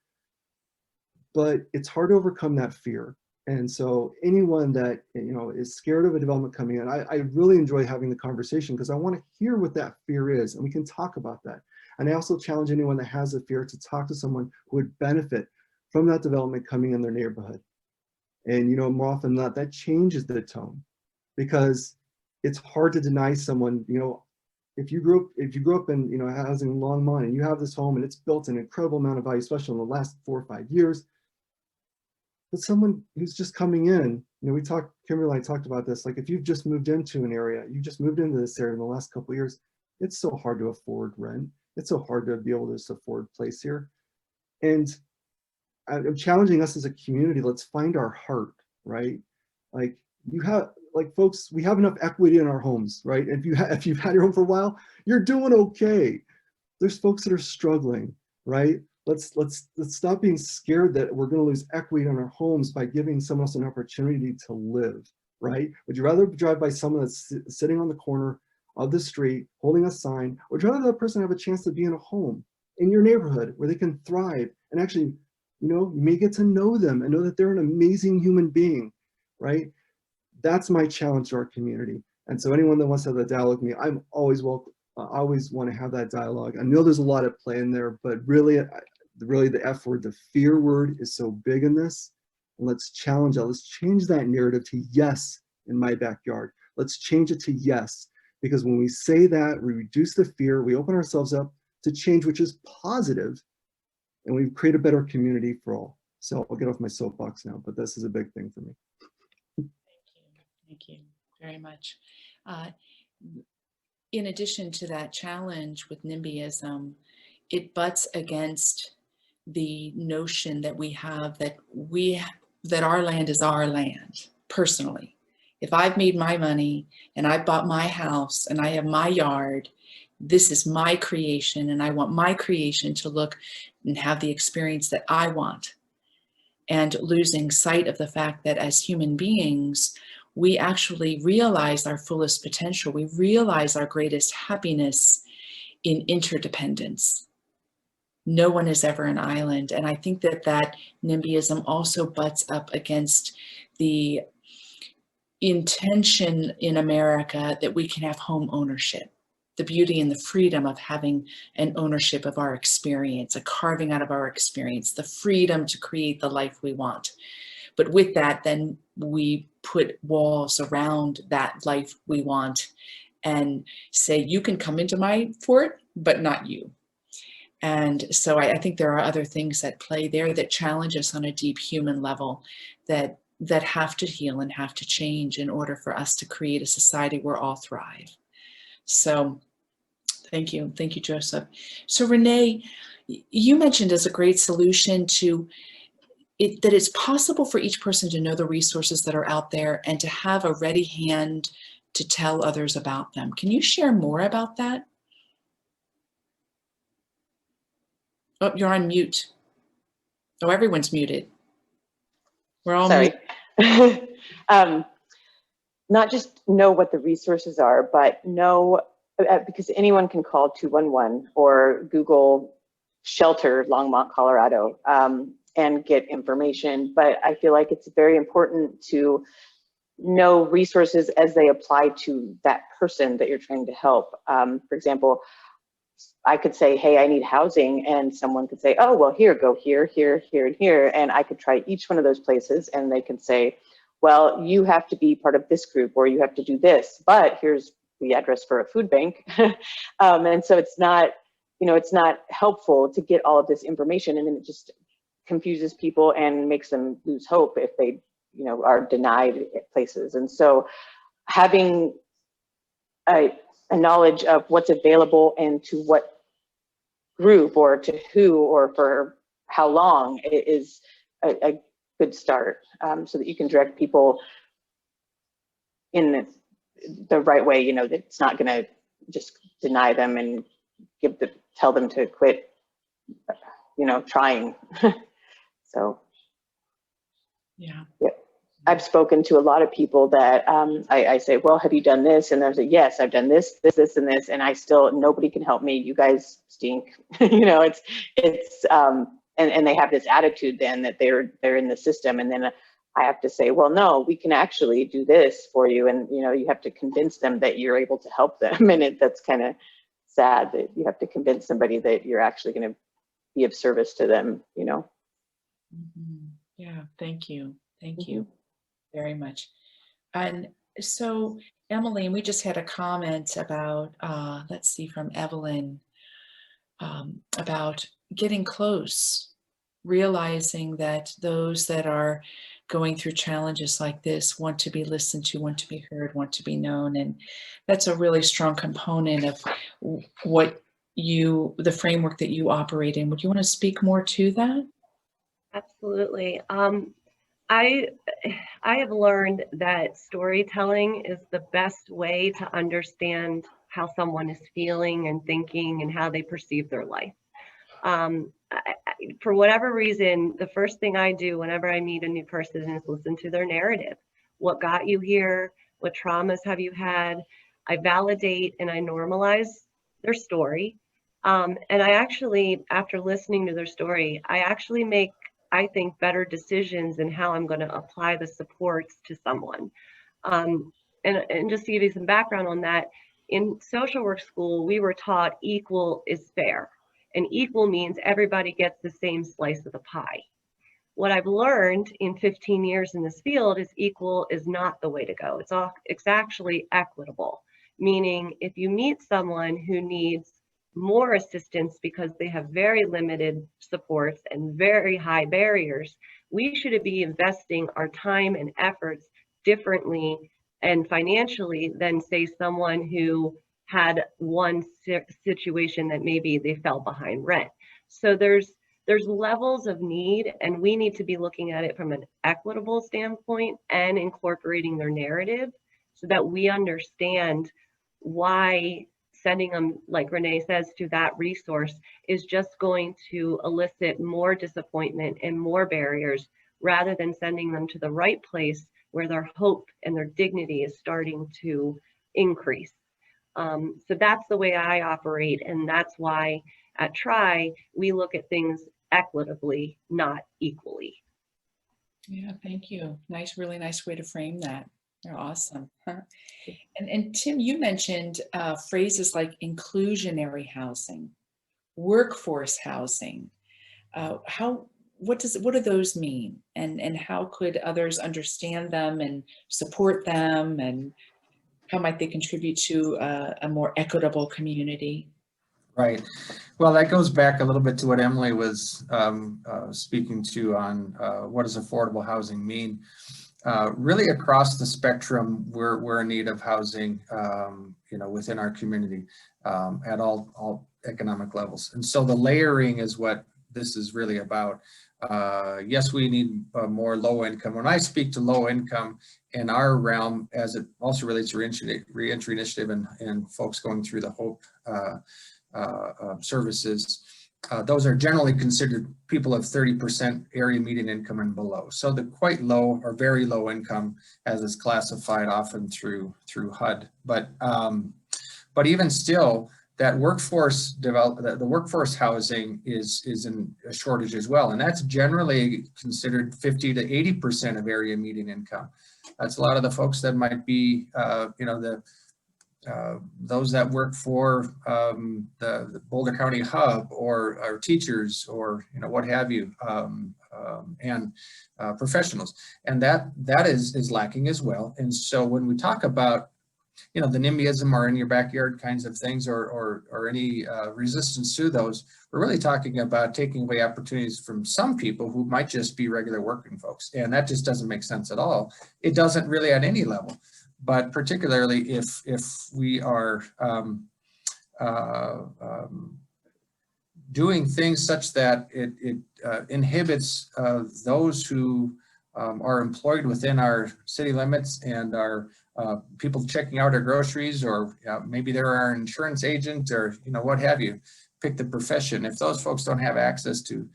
But it's hard to overcome that fear. And so anyone that is scared of a development coming in, I really enjoy having the conversation, because I want to hear what that fear is, and we can talk about that. And I also challenge anyone that has a fear to talk to someone who would benefit from that development coming in their neighborhood. And more often than not, that changes the tone, because it's hard to deny someone, if you grew up in housing in Longmont, and you have this home and it's built an incredible amount of value, especially in the last 4 or 5 years. But someone who's just coming in, Kimberly and I talked about this, like if you've just moved into an area, you just moved into this area in the last couple of years, it's so hard to afford rent. It's so hard to be able to just afford place here. And I'm challenging us as a community, let's find our heart, right? Like folks, we have enough equity in our homes, right? If you've had your home for a while, you're doing okay. There's folks that are struggling, right? Let's stop being scared that we're going to lose equity in our homes by giving someone else an opportunity to live, right? Would you rather drive by someone that's sitting on the corner of the street holding a sign, or would you rather that person have a chance to be in a home in your neighborhood where they can thrive and actually, you may get to know them and know that they're an amazing human being, right? That's my challenge to our community. And so anyone that wants to have that dialogue with me, I'm always welcome. I always want to have that dialogue. I know there's a lot at play in there, but really the F word, the fear word, is so big in this. And let's challenge that. Let's change that narrative to yes in my backyard. Let's change it to yes, because when we say that, we reduce the fear, we open ourselves up to change, which is positive, and we create a better community for all. So I'll get off my soapbox now, but this is a big thing for me. Thank you very much. In addition to that challenge with NIMBYism, it butts against the notion that we have that our land is our land personally. If I've made my money and I bought my house and I have my yard, this is my creation, and I want my creation to look and have the experience that I want. And losing sight of the fact that as human beings, we actually realize our fullest potential. We realize our greatest happiness in interdependence. No one is ever an island. And I think that NIMBYism also butts up against the intention in America that we can have home ownership, the beauty and the freedom of having an ownership of our experience, a carving out of our experience, the freedom to create the life we want. But with that, then we put walls around that life we want and say, you can come into my fort, but not you. And so I think there are other things at play there that challenge us on a deep human level that have to heal and have to change in order for us to create a society where all thrive. So thank you, Joseph. So Renee, you mentioned as a great solution to that it's possible for each person to know the resources that are out there and to have a ready hand to tell others about them. Can you share more about that? Oh, you're on mute. Oh, everyone's muted. We're all Sorry. muted. Not just know what the resources are, but know, because anyone can call 211 or Google shelter Longmont, Colorado, and get information. But I feel like it's very important to know resources as they apply to that person that you're trying to help. For example, I could say, hey, I need housing, and someone could say, oh, well, here, go here, here, here, and here. And I could try each one of those places, and they can say, well, you have to be part of this group, or you have to do this, but here's the address for a food bank. And so it's not, it's not helpful to get all of this information, and then it just confuses people and makes them lose hope if they, are denied places. And so having a knowledge of what's available and to what group or to who or for how long is a good start, so that you can direct people in the right way, that it's not going to just deny them and tell them to quit, trying. So, Yeah. I've spoken to a lot of people that I say, well, have you done this? And they're like, yes, I've done this, this, this, and this, and nobody can help me. You guys stink. And they have this attitude then that they're in the system. And then I have to say, well, no, we can actually do this for you. And, you have to convince them that you're able to help them. And that's kind of sad that you have to convince somebody that you're actually going to be of service to them, Mm-hmm. Yeah, thank you. Thank you very much. And so, Emily, we just had a comment about, let's see, from Evelyn, about getting close, realizing that those that are going through challenges like this want to be listened to, want to be heard, want to be known. And that's a really strong component of the framework that you operate in. Would you want to speak more to that? Absolutely. I have learned that storytelling is the best way to understand how someone is feeling and thinking and how they perceive their life. For whatever reason, the first thing I do whenever I meet a new person is listen to their narrative. What got you here? What traumas have you had? I validate and I normalize their story. And I actually, after listening to their story, I actually make, I think, better decisions in how I'm going to apply the supports to someone. And just to give you some background on that, in social work school, we were taught equal is fair. And equal means everybody gets the same slice of the pie. What I've learned in 15 years in this field is equal is not the way to go. It's actually equitable, meaning if you meet someone who needs more assistance because they have very limited supports and very high barriers, we should be investing our time and efforts differently and financially than, say, someone who had one situation that maybe they fell behind rent. So there's levels of need, and we need to be looking at it from an equitable standpoint and incorporating their narrative so that we understand why sending them, like Renee says, to that resource is just going to elicit more disappointment and more barriers rather than sending them to the right place where their hope and their dignity is starting to increase. So that's the way I operate, and that's why at TRI we look at things equitably, not equally. Yeah, thank you. Really nice way to frame that. You're awesome. And Tim, you mentioned phrases like inclusionary housing, workforce housing. What do those mean? And how could others understand them and support them? And how might they contribute to a more equitable community? Right. Well, that goes back a little bit to what Emily was speaking to on what does affordable housing mean. Really across the spectrum, we're in need of housing, within our community at all economic levels. And so the layering is what this is really about. Yes, we need more low income. When I speak to low income in our realm, as it also relates to reentry initiative and folks going through the HOPE services, those are generally considered people of 30% area median income and below. So the quite low or very low income, as is classified often through HUD. But even still, that workforce the workforce housing is in a shortage as well, and that's generally considered 50 to 80% of area median income. That's a lot of the folks that might be, those that work for the Boulder County Hub or teachers or what have you, and professionals, and that is lacking as well. And so when we talk about the NIMBYism or in your backyard kinds of things, or any resistance to those, we're really talking about taking away opportunities from some people who might just be regular working folks, and that just doesn't make sense at all. It doesn't really at any level, but particularly if we are doing things such that it inhibits those who are employed within our city limits and are people checking out our groceries, or maybe they're our insurance agent, or what have you, pick the profession. If those folks don't have access to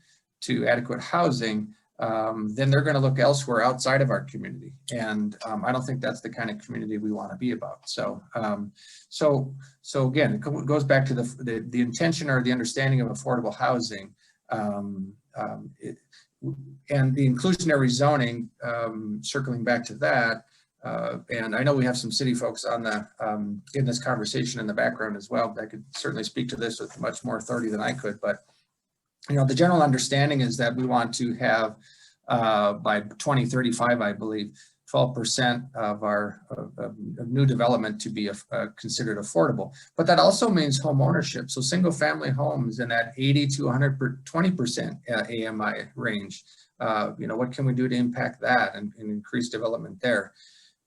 adequate housing, then they're going to look elsewhere outside of our community, and I don't think that's the kind of community we want to be about. So so again, it goes back to the intention or the understanding of affordable housing, and the inclusionary zoning. Circling back to that. And I know we have some city folks on in this conversation in the background as well. I could certainly speak to this with much more authority than I could, but the general understanding is that we want to have by 2035, I believe, 12% of our new development to be considered affordable. But that also means home ownership. So single family homes in that 80 to 120% AMI range. What can we do to impact that and increase development there?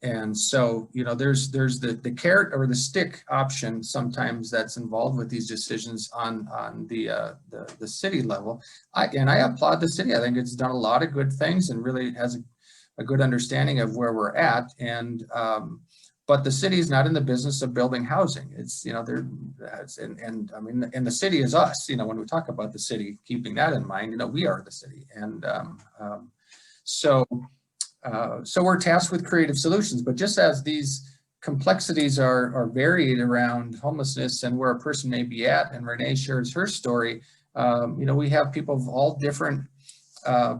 And so, there's the carrot or the stick option sometimes that's involved with these decisions on the city level. I applaud the city. I think it's done a lot of good things and really has a good understanding of where we're at. And but the city is not in the business of building housing. It's and the city is us. When we talk about the city, keeping that in mind, we are the city, and so we're tasked with creative solutions. But just as these complexities are varied around homelessness and where a person may be at, and Renee shares her story, we have people of all different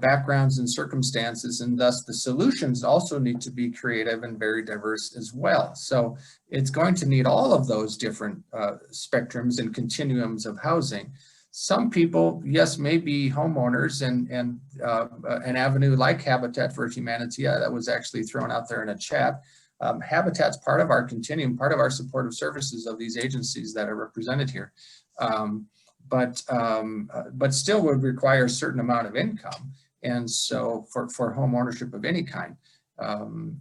backgrounds and circumstances, and thus the solutions also need to be creative and very diverse as well. So it's going to need all of those different spectrums and continuums of housing. Some people, yes, may be homeowners, and an avenue like Habitat for Humanity that was actually thrown out there in a chat. Habitat's part of our continuum, part of our supportive services of these agencies that are represented here. But still would require a certain amount of income. And so for home ownership of any kind,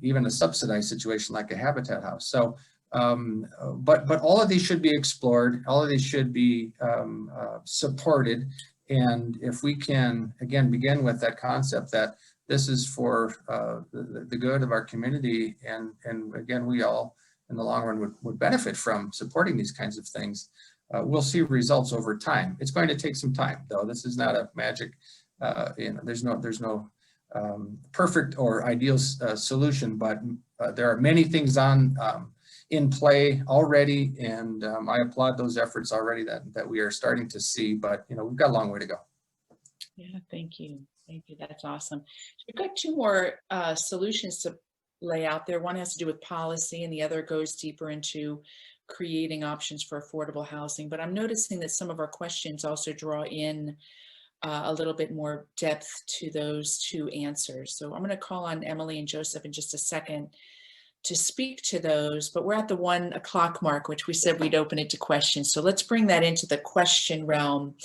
even a subsidized situation like a Habitat house. So, but all of these should be explored. All of these should be supported. And if we can, again, begin with that concept that this is for the good of our community, and again, we all in the long run would benefit from supporting these kinds of things, we'll see results over time. It's going to take some time, though. This is not a magic, there's no perfect or ideal solution, but there are many things in play already, and I applaud those efforts already that we are starting to see, but we've got a long way to go. Yeah, thank you. Thank you. That's awesome. We've got two more solutions to lay out there. One has to do with policy, and the other goes deeper into creating options for affordable housing. But I'm noticing that some of our questions also draw in a little bit more depth to those two answers. So I'm going to call on Emily and Joseph in just a second to speak to those, but we're at the 1 o'clock mark, which we said we'd open it to questions. So let's bring that into the question realm,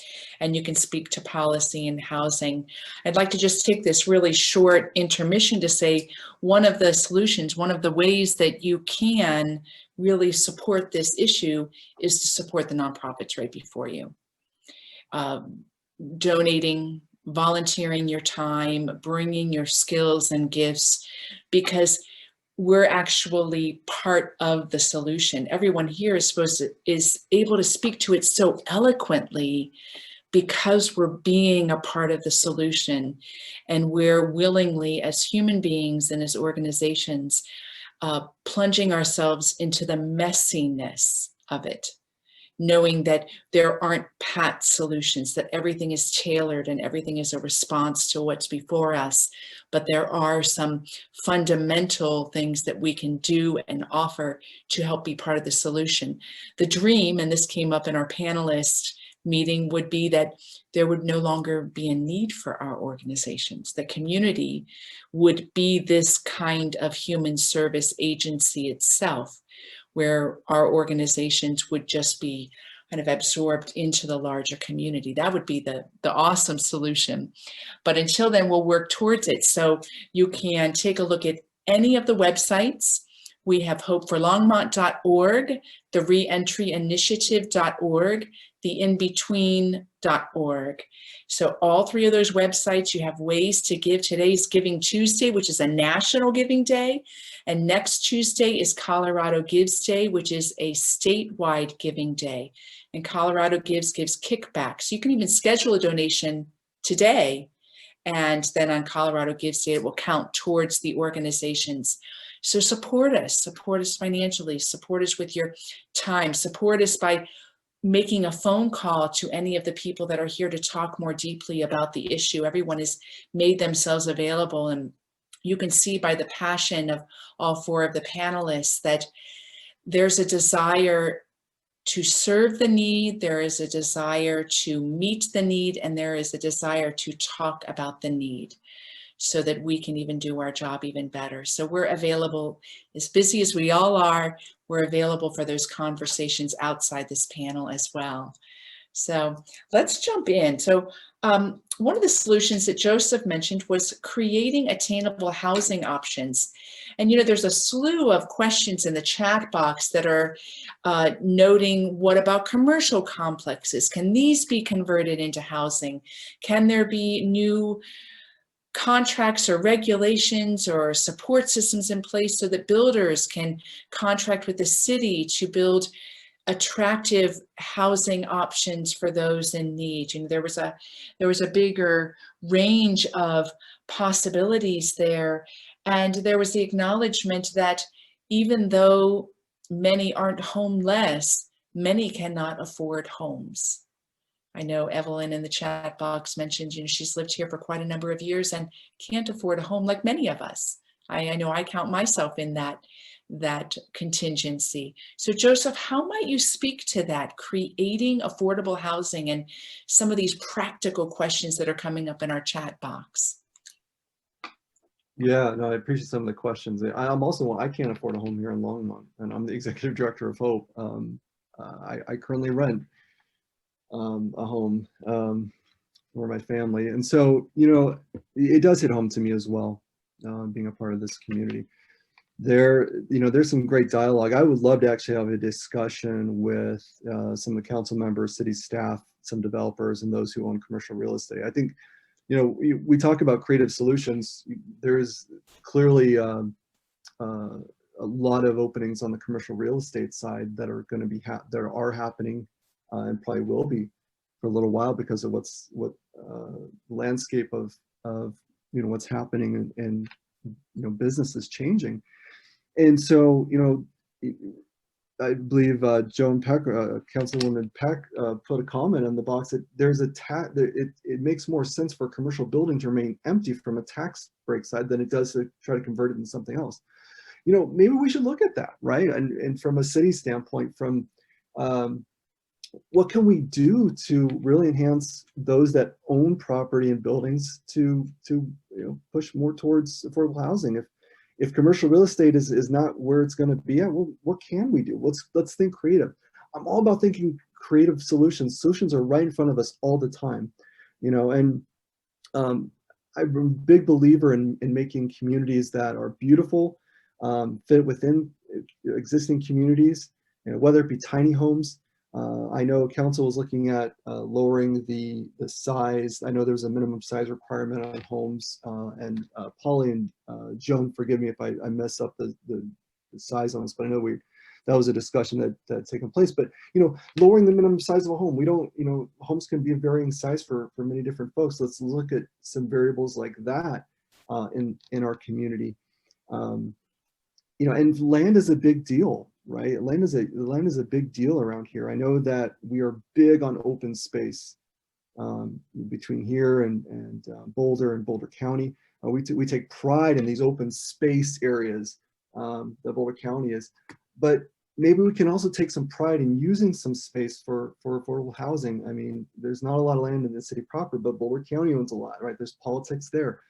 and you can speak to policy and housing. I'd like to just take this really short intermission to say one of the solutions, one of the ways that you can really support this issue is to support the nonprofits right before you. donating, volunteering your time, bringing your skills and gifts, because we're actually part of the solution. Everyone here is able to speak to it so eloquently because we're being a part of the solution, and we're willingly, as human beings and as organizations, plunging ourselves into the messiness of it, knowing that there aren't pat solutions, that everything is tailored and everything is a response to what's before us. But there are some fundamental things that we can do and offer to help be part of the solution. The dream, and this came up in our panelist meeting, would be that there would no longer be a need for our organizations. The community would be this kind of human service agency itself, where our organizations would just be kind of absorbed into the larger community. That would be the awesome solution. But until then, we'll work towards it. So you can take a look at any of the websites. We have hopeforlongmont.org, the reentryinitiative.org, the inbetween.org. So all three of those websites, you have ways to give. Today's Giving Tuesday, which is a national giving day. And next Tuesday is Colorado Gives Day, which is a statewide giving day. And Colorado gives kickbacks. You can even schedule a donation today, and then on Colorado Gives Day, it will count towards the organizations. So support us financially, support us with your time, support us by making a phone call to any of the people that are here to talk more deeply about the issue. Everyone has made themselves available, and you can see by the passion of all four of the panelists that there's a desire to serve the need, there is a desire to meet the need, and there is a desire to talk about the need so that we can even do our job even better. So we're available, as busy as we all are, we're available for those conversations outside this panel as well. So let's jump in. So one of the solutions that Joseph mentioned was creating attainable housing options. And, you know, there's a slew of questions in the chat box that are noting, what about commercial complexes? Can these be converted into housing? Can there be new contracts or regulations or support systems in place so that builders can contract with the city to build attractive housing options for those in need? You know, there was a bigger range of possibilities there, and there was the acknowledgement that even though many aren't homeless, many cannot afford homes. I know Evelyn in the chat box mentioned, you know, she's lived here for quite a number of years and can't afford a home like many of us. I know I count myself in that contingency. So Joseph, how might you speak to that, creating affordable housing and some of these practical questions that are coming up in our chat box? Yeah, no, I appreciate some of the questions. I can't afford a home here in Longmont, and I'm the executive director of Hope. I currently rent a home for my family, and so, you know, it does hit home to me as well, being a part of this community. There's some great dialogue. I would love to actually have a discussion with some of the council members, city staff, some developers, and those who own commercial real estate. I think, you know, we talk about creative solutions. There's clearly a lot of openings on the commercial real estate side that are going to be happening and probably will be for a little while because of what landscape of you know, what's happening, and you know, business is changing. And so, you know, I believe Joan Peck, Councilwoman Peck, put a comment in the box that there's it makes more sense for a commercial building to remain empty from a tax break side than it does to try to convert it into something else. You know, maybe we should look at that, right? And from a city standpoint, from what can we do to really enhance those that own property and buildings to you know, push more towards affordable housing? If commercial real estate is not where it's going to be at, well, what can we do? Let's think creative. I'm all about thinking creative solutions. Solutions are right in front of us all the time, you know. And I'm a big believer in making communities that are beautiful, fit within existing communities, you know, whether it be tiny homes, I know council was looking at lowering the size. I know there's a minimum size requirement on homes, and Polly and Joan, forgive me if I mess up the size on this, but I know that was a discussion that's taken place. But lowering the minimum size of a home, we don't, homes can be a varying size for many different folks. Let's look at some variables like that in our community. And land is a big deal, right? Land is a big deal around here. I know that we are big on open space between here and Boulder and Boulder County. We take pride in these open space areas that Boulder County is, but maybe we can also take some pride in using some space for affordable housing. I mean, there's not a lot of land in the city proper, but Boulder County owns a lot, right? There's politics there.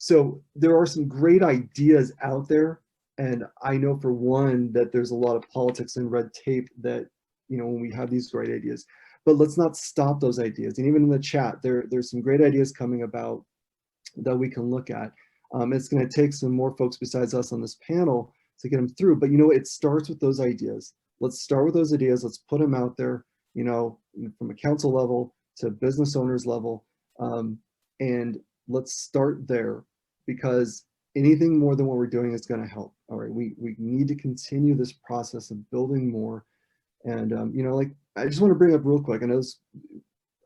So there are some great ideas out there. And I know for one that there's a lot of politics and red tape that, when we have these great ideas, but let's not stop those ideas. And even in the chat, there's some great ideas coming about that we can look at. It's going to take some more folks besides us on this panel to get them through. But it starts with those ideas. Let's start with those ideas. Let's put them out there, from a council level to business owners level. And let's start there, because anything more than what we're doing is going to help. All right, we need to continue this process of building more. And I just want to bring up real quick, I know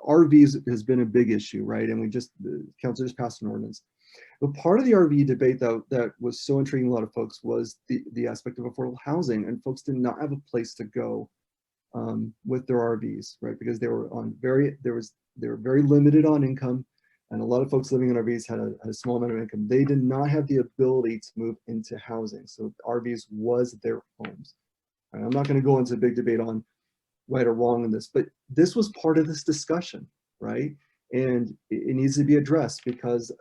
RVs has been a big issue, right? And the council just passed an ordinance. But part of the RV debate, though, that was so intriguing a lot of folks was the aspect of affordable housing, and folks did not have a place to go with their RVs, right? Because they were very limited on income. And a lot of folks living in RVs had a small amount of income. They did not have the ability to move into housing. So RVs was their homes. And I'm not going to go into a big debate on right or wrong in this, but this was part of this discussion, right? And it needs to be addressed because,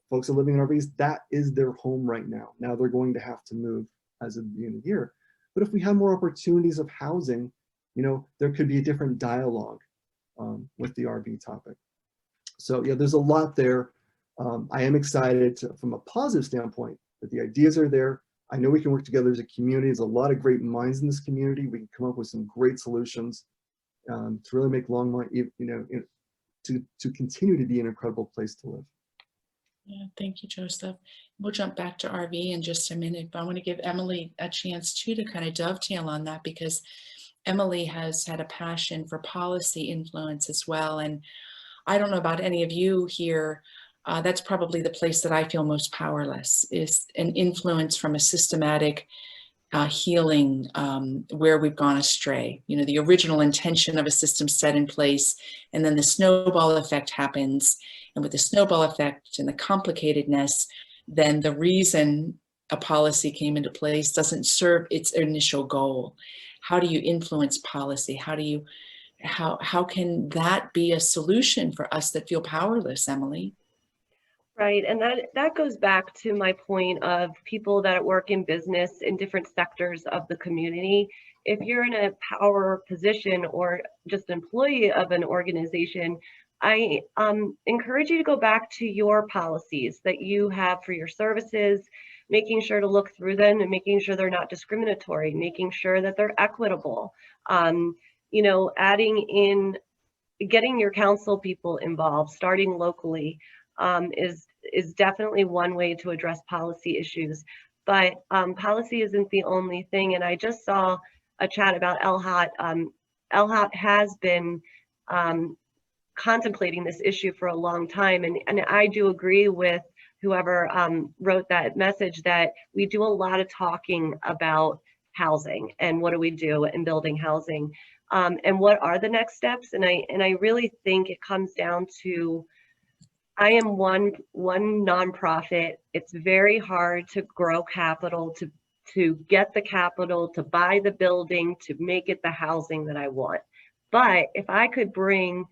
folks are living in RVs, that is their home right now. Now they're going to have to move as of the end of the year. But if we have more opportunities of housing, there could be a different dialogue with the RV topic. So yeah, there's a lot there. I am excited from a positive standpoint that the ideas are there. I know we can work together as a community. There's a lot of great minds in this community. We can come up with some great solutions to really make Longmont, to continue to be an incredible place to live. Yeah, thank you, Joseph. We'll jump back to RV in just a minute, but I want to give Emily a chance too to kind of dovetail on that, because Emily has had a passion for policy influence as well. And I don't know about any of you here, that's probably the place that I feel most powerless, is an influence from a systematic healing where we've gone astray. The original intention of a system set in place, and then the snowball effect happens. And with the snowball effect and the complicatedness, then the reason a policy came into place doesn't serve its initial goal. How do you influence policy? How can that be a solution for us that feel powerless, Emily? Right, and that goes back to my point of people that work in business in different sectors of the community. If you're in a power position or just employee of an organization, I encourage you to go back to your policies that you have for your services, making sure to look through them and making sure they're not discriminatory, making sure that they're equitable. Adding in, getting your council people involved, starting locally, is definitely one way to address policy issues. But policy isn't the only thing. And I just saw a chat about LHOT. LHOT has been contemplating this issue for a long time. And I do agree with whoever wrote that message that we do a lot of talking about housing and what do we do in building housing, and what are the next steps. And I really think it comes down to, I am one nonprofit. It's very hard to grow capital, to get the capital, to buy the building, to make it the housing that I want. But if I could bring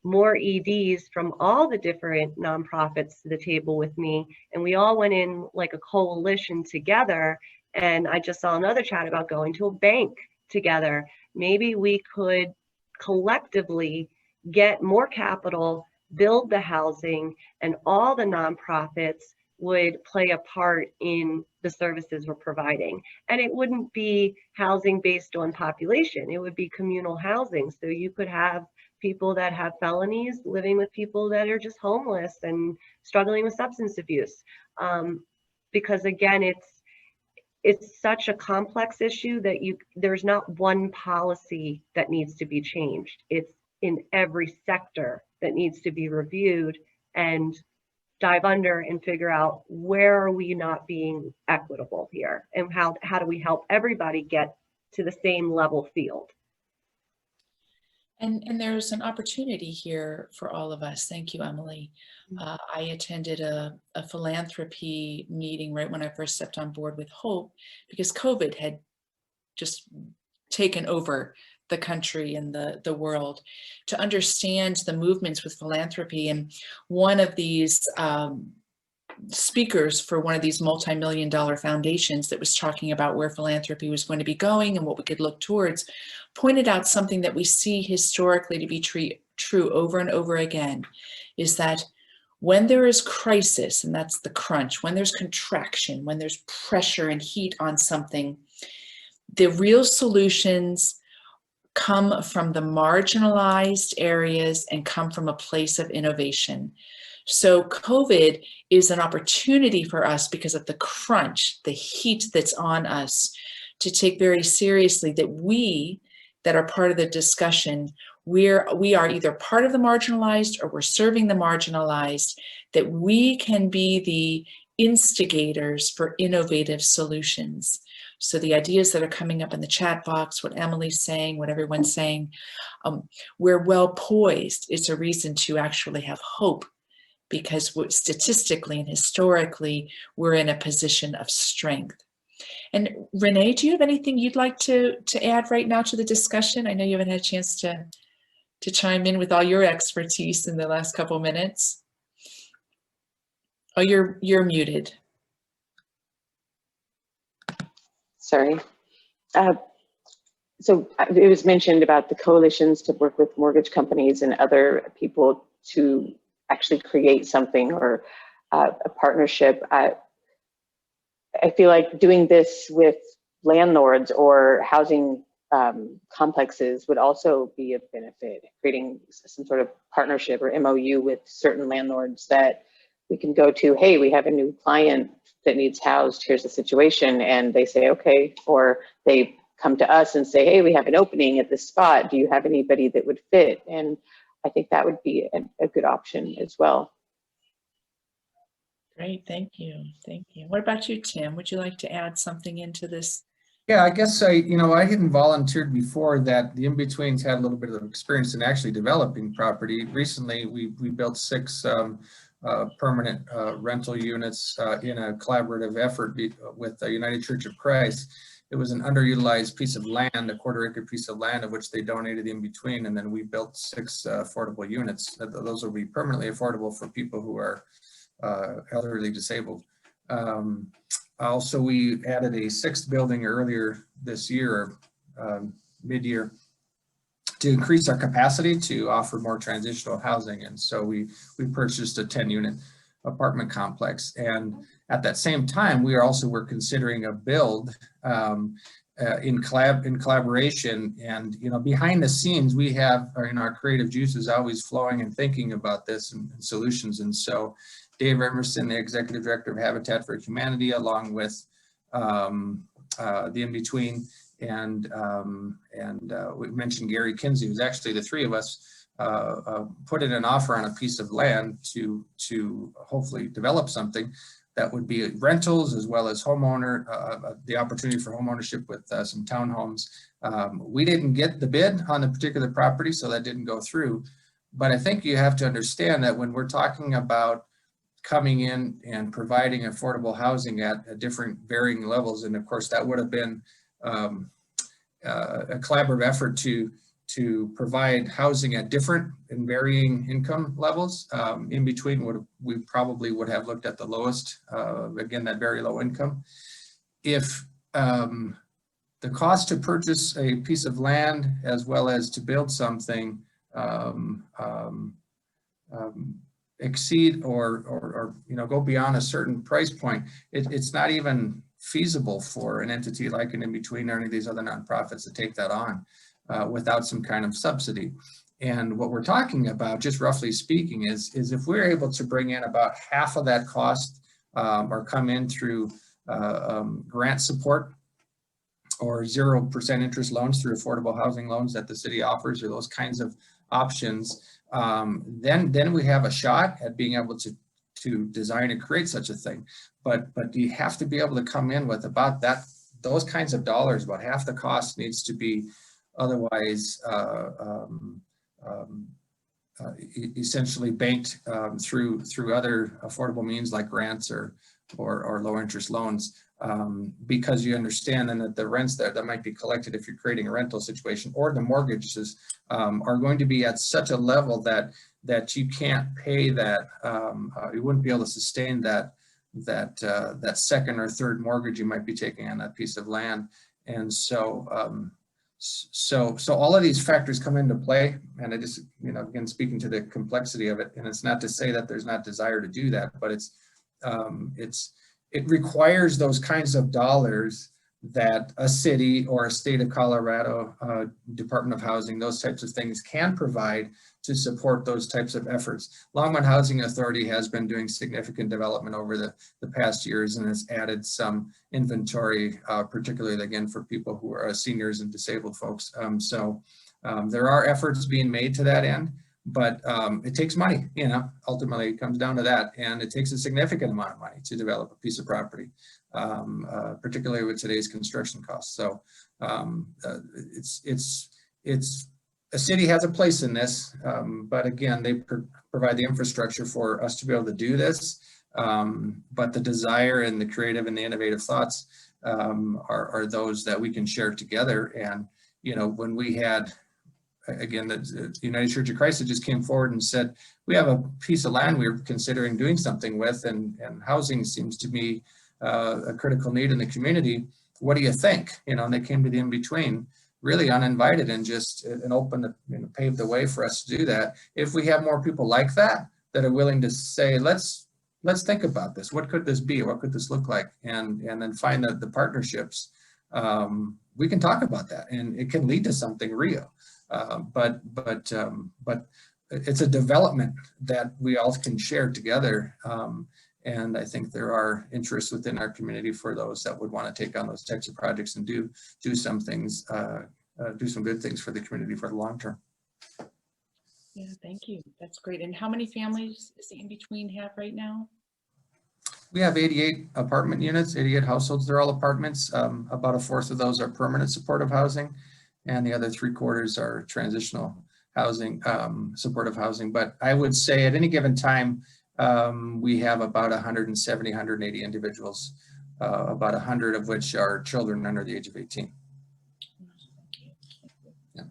more EDs from all the different nonprofits to the table with me, and we all went in like a coalition together, and I just saw another chat about going to a bank together, maybe we could collectively get more capital, build the housing, and all the nonprofits would play a part in the services we're providing. And it wouldn't be housing based on population. It would be communal housing. So you could have people that have felonies living with people that are just homeless and struggling with substance abuse. Because again, it's such a complex issue that there's not one policy that needs to be changed. It's in every sector that needs to be reviewed and dive under and figure out where are we not being equitable here, and how do we help everybody get to the same level field. And there's an opportunity here for all of us. Thank you, Emily. I attended a philanthropy meeting right when I first stepped on board with Hope, because COVID had just taken over the country and the world, to understand the movements with philanthropy. And one of these speakers for one of these multi-million-dollar foundations that was talking about where philanthropy was going to be going and what we could look towards, pointed out something that we see historically to be true over and over again, is that when there is crisis, and that's the crunch, when there's contraction, when there's pressure and heat on something, the real solutions come from the marginalized areas and come from a place of innovation. So COVID is an opportunity for us, because of the crunch, the heat that's on us, to take very seriously that we that are part of the discussion, we are either part of the marginalized or we're serving the marginalized, that we can be the instigators for innovative solutions. So the ideas that are coming up in the chat box, what Emily's saying, what everyone's saying, we're well poised. It's a reason to actually have hope, because statistically and historically, we're in a position of strength. And Renee, do you have anything you'd like to add right now to the discussion? I know you haven't had a chance to chime in with all your expertise in the last couple of minutes. Oh, you're muted. Sorry. So it was mentioned about the coalitions to work with mortgage companies and other people to actually create something, or a partnership. I feel like doing this with landlords or housing complexes would also be a benefit, creating some sort of partnership or MOU with certain landlords that we can go to, hey, we have a new client that needs housed, here's the situation, and they say, okay, or they come to us and say, hey, we have an opening at this spot, do you have anybody that would fit? And I think that would be a good option as well. Great, thank you, thank you. What about you, Tim? Would you like to add something into this? Yeah, I guess I hadn't volunteered before that. The in-betweens had a little bit of experience in actually developing property. Recently, we built 6 permanent rental units in a collaborative effort with the United Church of Christ. It was an underutilized piece of land, a quarter-acre piece of land, of which they donated in between, and then we built 6 affordable units. Those will be permanently affordable for people who are elderly disabled. Also, we added a 6th building earlier this year, mid-year, to increase our capacity to offer more transitional housing. And so we purchased a 10-unit apartment complex. And at that same time, we're considering a build in collaboration. And behind the scenes, we have our creative juices always flowing and thinking about this and solutions. And so Dave Emerson, the Executive Director of Habitat for Humanity, along with the In-Between, and we mentioned Gary Kinsey, who's actually the 3 of us put in an offer on a piece of land to hopefully develop something that would be rentals as well as the opportunity for home ownership with some townhomes. We didn't get the bid on the particular property, so that didn't go through. But I think you have to understand that when we're talking about coming in and providing affordable housing at different varying levels, and of course that would have been a collaborative effort to provide housing at different and varying income levels. In between, we probably would have looked at the lowest, again, that very low income. If the cost to purchase a piece of land as well as to build something exceed or go beyond a certain price point, it's not even feasible for an entity like an in-between or any of these other nonprofits to take that on without some kind of subsidy. And what we're talking about, just roughly speaking, is if we're able to bring in about half of that cost or come in through grant support or 0% interest loans through affordable housing loans that the city offers, or those kinds of options, then we have a shot at being able to design and create such a thing. But you have to be able to come in with about those kinds of dollars. About half the cost needs to be otherwise essentially banked through other affordable means like grants or low interest loans, because you understand then that the rents that might be collected if you're creating a rental situation, or the mortgages are going to be at such a level that you can't pay that, you wouldn't be able to sustain that second or third mortgage you might be taking on that piece of land. And so all of these factors come into play, and I just, again, speaking to the complexity of it, and it's not to say that there's not desire to do that, but it requires those kinds of dollars that a city or a state of Colorado Department of Housing, those types of things can provide to support those types of efforts. Longmont Housing Authority has been doing significant development over the past years and has added some inventory, particularly again for people who are seniors and disabled folks. There are efforts being made to that end, but it takes money, ultimately it comes down to that. And it takes a significant amount of money to develop a piece of property, particularly with today's construction costs. So it's a city has a place in this, but again, they provide the infrastructure for us to be able to do this. But the desire and the creative and the innovative thoughts are those that we can share together. And, when we had, again, the United Church of Christ just came forward and said, we have a piece of land we're considering doing something with, and housing seems to be a critical need in the community. What do you think? And they came to the in-between, really uninvited, and just opened, paved the way for us to do that. If we have more people like that are willing to say, let's think about this. What could this be? What could this look like? And then find the partnerships. We can talk about that, and it can lead to something real. But it's a development that we all can share together. And I think there are interests within our community for those that would want to take on those types of projects and do some things, do some good things for the community for the long term. Yeah, thank you. That's great. And how many families does the in-between have right now? We have 88 apartment units, 88 households. They're all apartments. About a fourth of those are permanent supportive housing, and the other 3/4 are transitional housing, supportive housing. But I would say at any given time, we have about 170, 180 individuals, about 100 of which are children under the age of 18. Yeah.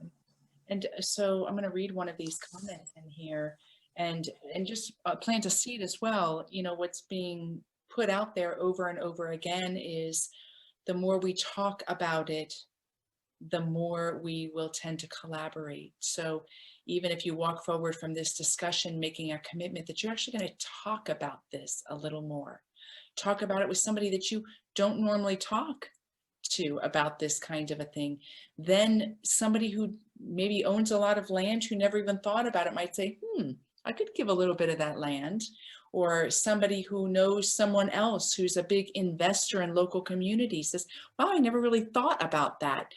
And so I'm going to read one of these comments in here and just plant a seed as well. What's being put out there over and over again is the more we talk about it, the more we will tend to collaborate. So even if you walk forward from this discussion, making a commitment that you're actually going to talk about this a little more, talk about it with somebody that you don't normally talk to about this kind of a thing, then somebody who maybe owns a lot of land who never even thought about it might say, I could give a little bit of that land. Or somebody who knows someone else who's a big investor in local communities says, wow, I never really thought about that.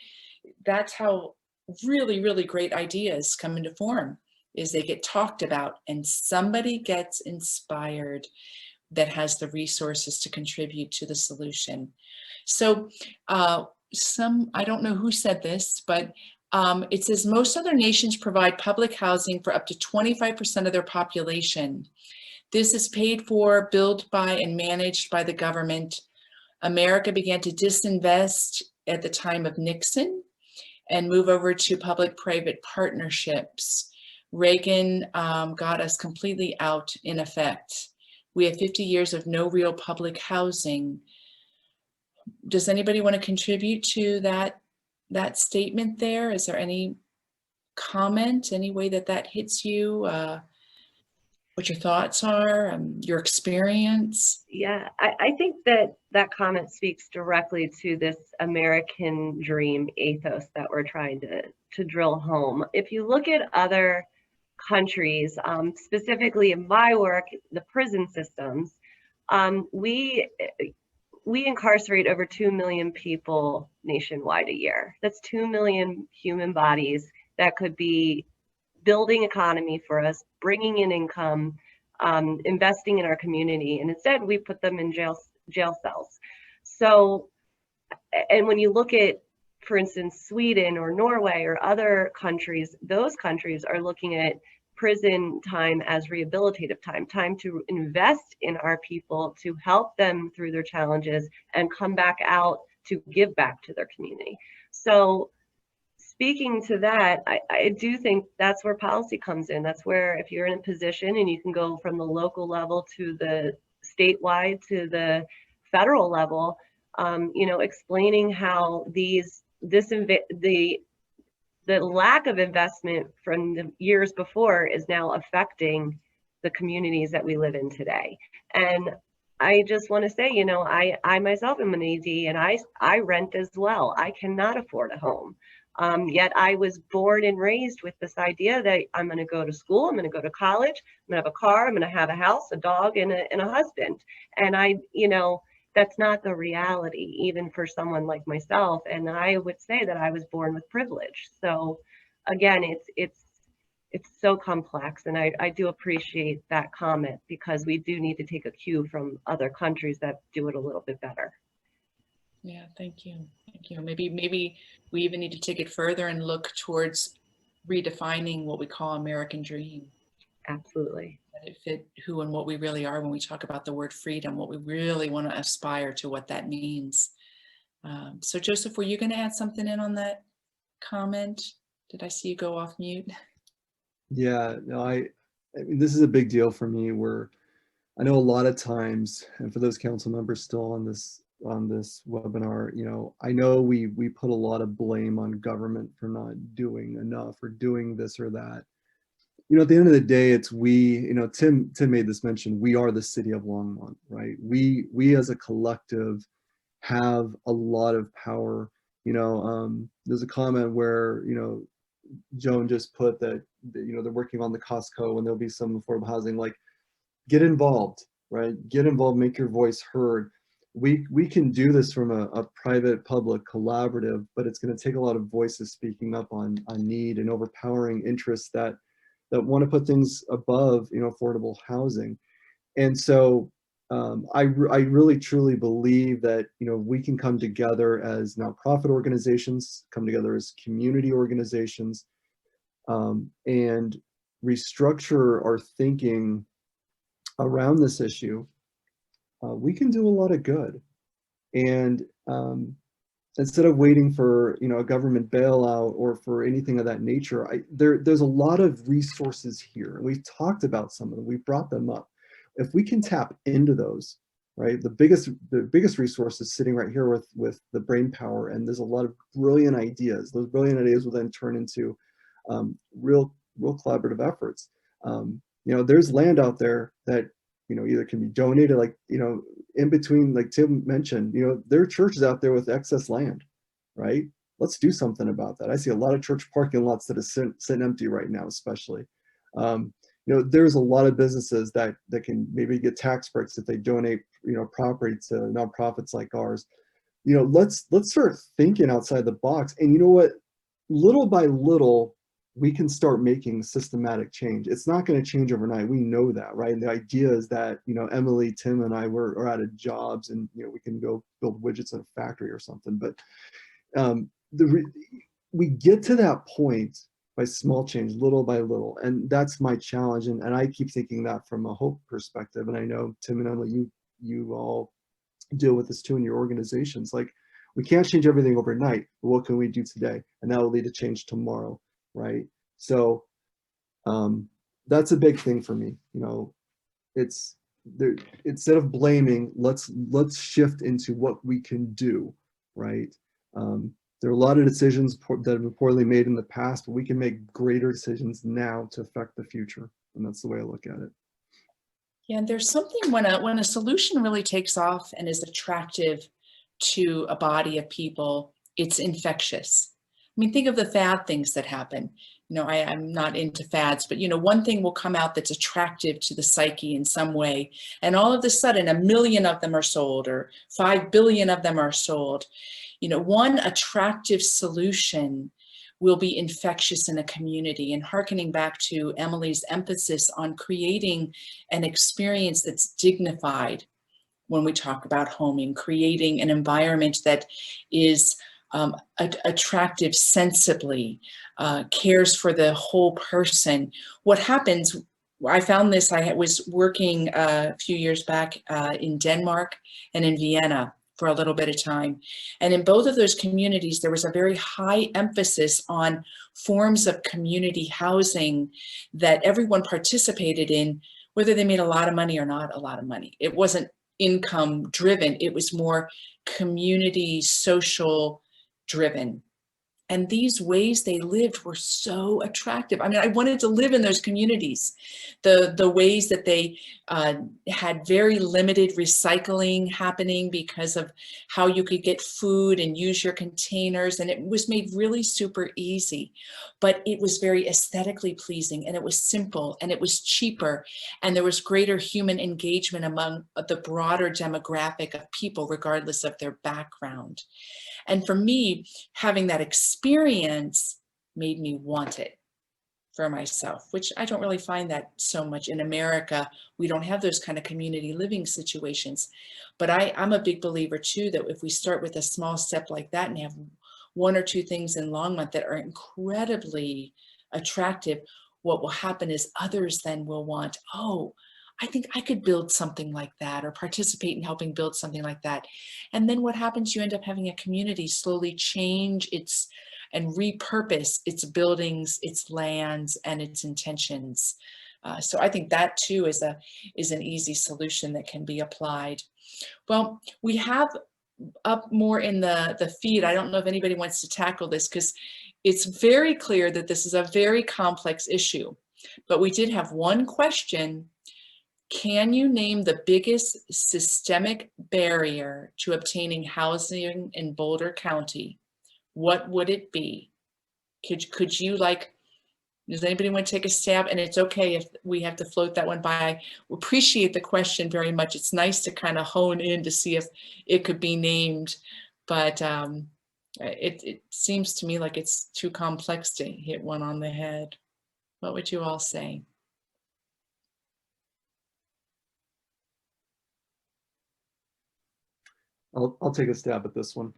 That's how really, really great ideas come into form, is they get talked about and somebody gets inspired that has the resources to contribute to the solution. So I don't know who said this, but it says most other nations provide public housing for up to 25% of their population. This is paid for, built by, and managed by the government. America began to disinvest at the time of Nixon and move over to public-private partnerships. Reagan got us completely out in effect. We have 50 years of no real public housing. Does anybody want to contribute to that statement there? Is there any comment, any way that hits you? what your thoughts are, your experience. Yeah, I think that that comment speaks directly to this American dream ethos that we're trying to drill home. If you look at other countries, specifically in my work, the prison systems, we incarcerate over 2 million people nationwide a year. That's 2 million human bodies that could be building economy for us, bringing in income, investing in our community, and instead we put them in jail cells. So, and when you look at, for instance, Sweden or Norway or other countries, those countries are looking at prison time as rehabilitative time to invest in our people, to help them through their challenges and come back out to give back to their community. So speaking to that, I do think that's where policy comes in. That's where, if you're in a position and you can go from the local level to the statewide to the federal level, explaining how the lack of investment from the years before is now affecting the communities that we live in today. And I just want to say, I myself am an ED, and I rent as well. I cannot afford a home. Yet I was born and raised with this idea that I'm going to go to school, I'm going to go to college, I'm going to have a car, I'm going to have a house, a dog, and a husband. And that's not the reality, even for someone like myself. And I would say that I was born with privilege. So again, it's so complex. And I do appreciate that comment, because we do need to take a cue from other countries that do it a little bit better. Yeah, thank you. Thank you. Maybe we even need to take it further and look towards redefining what we call American dream. Absolutely. That it fit who and what we really are when we talk about the word freedom, what we really want to aspire to, what that means. So Joseph, were you going to add something in on that comment? Did I see you go off mute? Yeah, no, I mean, this is a big deal for me, where I know a lot of times, and for those council members still on this webinar, I know we put a lot of blame on government for not doing enough or doing this or that. At the end of the day, it's we. Tim made this mention. We are the city of Longmont, right? We as a collective have a lot of power. There's a comment where Joan just put that they're working on the Costco, and there'll be some affordable housing. Like, get involved, right? Get involved, make your voice heard. We can do this from a private public collaborative, but it's going to take a lot of voices speaking up on need and overpowering interests that want to put things above affordable housing. And so I really truly believe that we can come together as nonprofit organizations, come together as community organizations, and restructure our thinking around this issue. We can do a lot of good. And instead of waiting for a government bailout or for anything of that nature, there's a lot of resources here. We've talked about some of them. We've brought them up. If we can tap into those, right? The biggest resource is sitting right here with the brain power, and there's a lot of brilliant ideas. Those brilliant ideas will then turn into real collaborative efforts. There's land out there that either can be donated, like in between, like Tim mentioned, there are churches out there with excess land, right? Let's do something about that. I see a lot of church parking lots that are sitting empty right now, especially. There's a lot of businesses that can maybe get tax breaks if they donate property to nonprofits like ours. Let's start thinking outside the box. And you know what? Little by little, we can start making systematic change. It's not going to change overnight. We know that, right? And the idea is that, Emily, Tim, and I are out of jobs, and, we can go build widgets in a factory or something. But we get to that point by small change, little by little. And that's my challenge. And I keep thinking that from a hope perspective. And I know, Tim and Emily, you all deal with this too in your organizations. Like, we can't change everything overnight, but what can we do today? And that will lead to change tomorrow. Right. So that's a big thing for me. It's there, instead of blaming, let's shift into what we can do. Right. There are a lot of decisions that have been poorly made in the past, but we can make greater decisions now to affect the future. And that's the way I look at it. Yeah, and there's something when a solution really takes off and is attractive to a body of people, it's infectious. I mean, think of the fad things that happen. You know, I'm not into fads, but you know, one thing will come out that's attractive to the psyche in some way, and all of a sudden, 1 million of them are sold, or 5 billion of them are sold. You know, one attractive solution will be infectious in a community. And hearkening back to Emily's emphasis on creating an experience that's dignified when we talk about homing, creating an environment that is attractive sensibly, cares for the whole person. What happens, I found this, I was working a few years back in Denmark and in Vienna for a little bit of time. And in both of those communities, there was a very high emphasis on forms of community housing that everyone participated in, whether they made a lot of money or not a lot of money. It wasn't income driven, it was more community, social driven. And these ways they lived were so attractive. I mean, I wanted to live in those communities. The ways that they had very limited recycling happening because of how you could get food and use your containers, and it was made really super easy. But it was very aesthetically pleasing, and it was simple, and it was cheaper, and there was greater human engagement among the broader demographic of people, regardless of their background. And for me, having that experience made me want it for myself, which I don't really find that so much in America. We don't have those kind of community living situations. But I'm a big believer too, that if we start with a small step like that and have 1 or 2 things in Longmont that are incredibly attractive, what will happen is others then will want, oh, I think I could build something like that, or participate in helping build something like that. And then what happens, you end up having a community slowly change its and repurpose its buildings, its lands, and its intentions. So I think that too is an easy solution that can be applied. Well, we have up more in the feed. I don't know if anybody wants to tackle this, because it's very clear that this is a very complex issue. But we did have one question. Can you name the biggest systemic barrier to obtaining housing in Boulder County? What would it be? Could you, like, does anybody want to take a stab? And it's okay if we have to float that one by. I appreciate the question very much. It's nice to kind of hone in to see if it could be named, but it seems to me like it's too complex to hit one on the head. What would you all say? I'll take a stab at this one.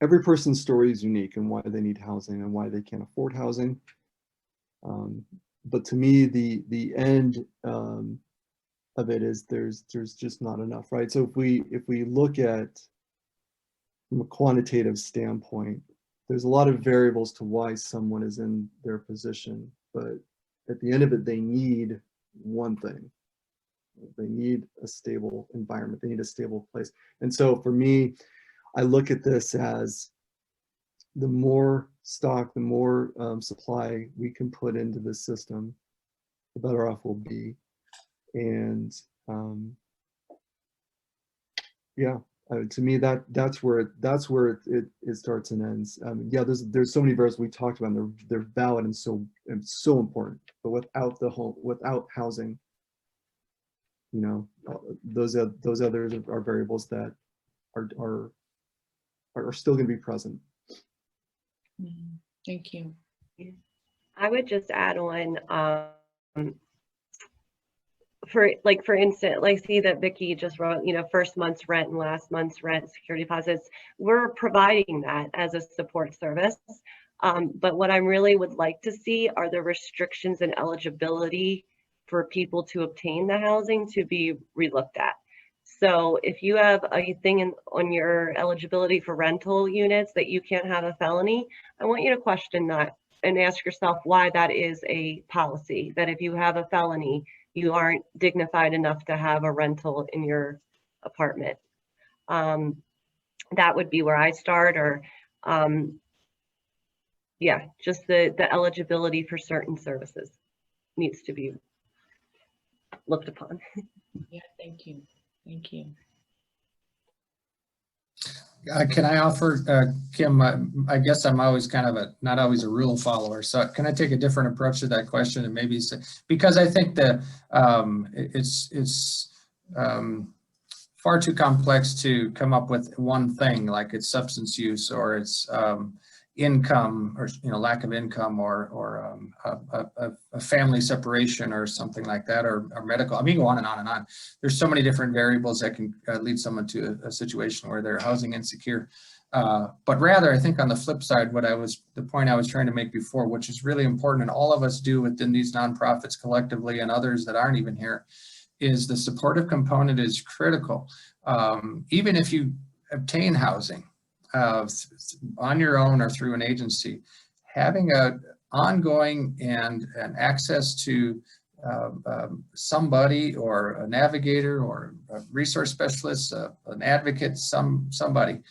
Every person's story is unique and why they need housing and why they can't afford housing. But to me, the end of it is there's just not enough, right? So if we look at from a quantitative standpoint, there's a lot of variables to why someone is in their position, but at the end of it, they need one thing. They need a stable environment. They need a stable place. And so for me, I look at this as the more stock, the more supply we can put into the system, the better off we'll be. And yeah, to me, that's where it starts and ends. Yeah, there's so many variables we talked about, and they're valid and so important. But without housing, you know, those others are variables that are still going to be present. Thank you. I would just add on, for instance, like see that Vicki just wrote, you know, first month's rent and last month's rent, security deposits. We're providing that as a support service. But what I really would like to see are the restrictions and eligibility for people to obtain the housing to be relooked at. So if you have a thing on your eligibility for rental units that you can't have a felony, I want you to question that and ask yourself why that is a policy, that if you have a felony, you aren't dignified enough to have a rental in your apartment. That would be where I start. Or yeah, just the eligibility for certain services needs to be looked upon. Yeah, thank you. Thank you. Can I offer, Kim, I guess I'm always kind of not always a rule follower. So can I take a different approach to that question and maybe say, because I think that it's far too complex to come up with one thing, like it's substance use or it's income, or lack of income, or a family separation or something like that, or medical. I mean, go on and on and on. There's so many different variables that can lead someone to a situation where they're housing insecure. But rather, I think on the flip side, the point I was trying to make before, which is really important, and all of us do within these nonprofits collectively and others that aren't even here, is the supportive component is critical. Even if you obtain housing on your own or through an agency, having a ongoing and access to somebody, or a navigator, or a resource specialist, an advocate, somebody,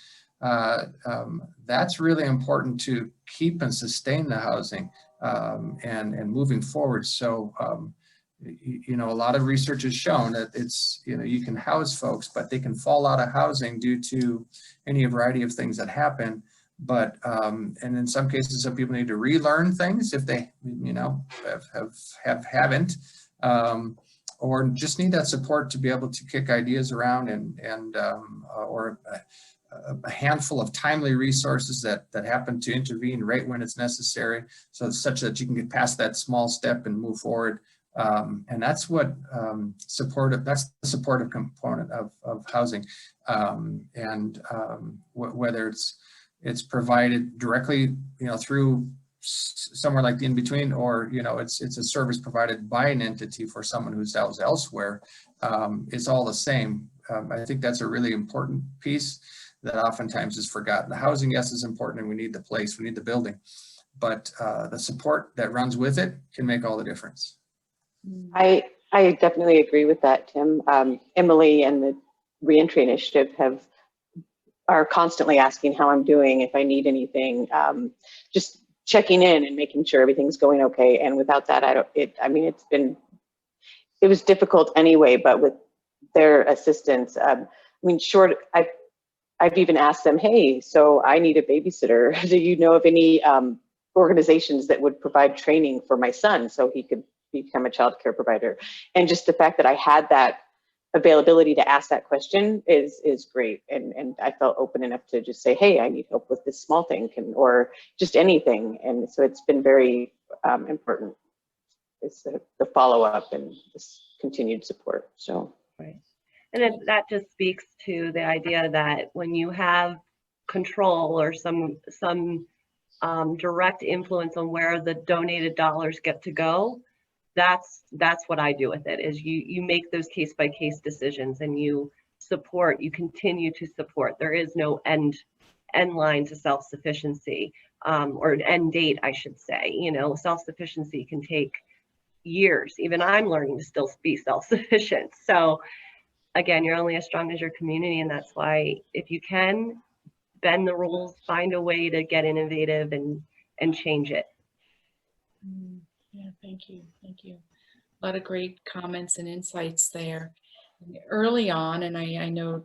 that's really important to keep and sustain the housing and moving forward. So a lot of research has shown that it's, you can house folks, but they can fall out of housing due to any variety of things that happen. But, and in some cases, some people need to relearn things if they, haven't, or just need that support to be able to kick ideas around or a handful of timely resources that happen to intervene right when it's necessary, so it's such that you can get past that small step and move forward. And that's what that's the supportive component of housing. Whether it's provided directly, through somewhere like the in-between, or, it's a service provided by an entity for someone who's housed elsewhere, it's all the same. I think that's a really important piece that oftentimes is forgotten. The housing, yes, is important, and we need the place, we need the building, but the support that runs with it can make all the difference. I definitely agree with that, Tim. Emily and the Reentry Initiative are constantly asking how I'm doing, if I need anything, just checking in and making sure everything's going okay. And without that, it was difficult anyway, but with their assistance, I've even asked them, hey, so I need a babysitter. Do you know of any organizations that would provide training for my son so he could become a child care provider? And just the fact that I had that availability to ask that question is great. And I felt open enough to just say, hey, I need help with this small thing, or just anything. And so it's been very important. It's the follow-up and this continued support. So. Right. And that just speaks to the idea that when you have control or some direct influence on where the donated dollars get to go, that's what I do with it, is you make those case-by-case decisions, and you continue to support. There is no end line to self-sufficiency, or end date, I should say. Self-sufficiency can take years. Even I'm learning to still be self-sufficient. So again, you're only as strong as your community, and that's why, if you can bend the rules, find a way to get innovative and change it. Yeah, thank you. Thank you. A lot of great comments and insights there. Early on, and I know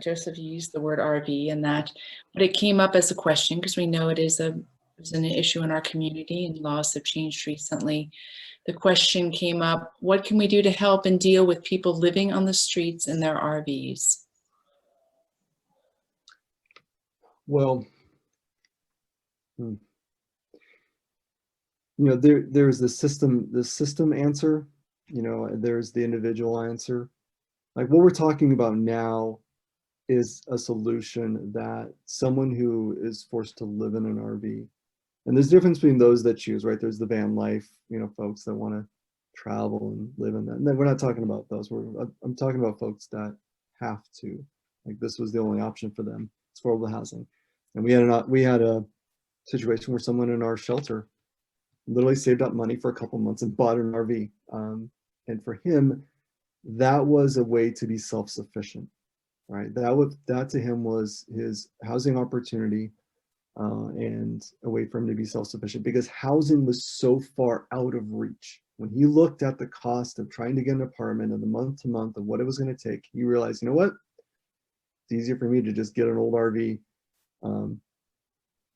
Joseph used the word RV in that, but it came up as a question because we know it is an issue in our community, and laws have changed recently. The question came up, what can we do to help and deal with people living on the streets in their RVs? Well, there's the system answer, there's the individual answer. Like what we're talking about now is a solution that someone who is forced to live in an RV, and there's a difference between those that choose, right? There's the van life, folks that want to travel and live in that. And then we're not talking about those. I'm talking about folks that have to, like this was the only option for them. It's affordable housing. And we had a situation where someone in our shelter literally saved up money for a couple months and bought an RV. And for him, that was a way to be self-sufficient, right? That to him was his housing opportunity and a way for him to be self-sufficient, because housing was so far out of reach. When he looked at the cost of trying to get an apartment and the month to month of what it was going to take, he realized, you know what, it's easier for me to just get an old RV.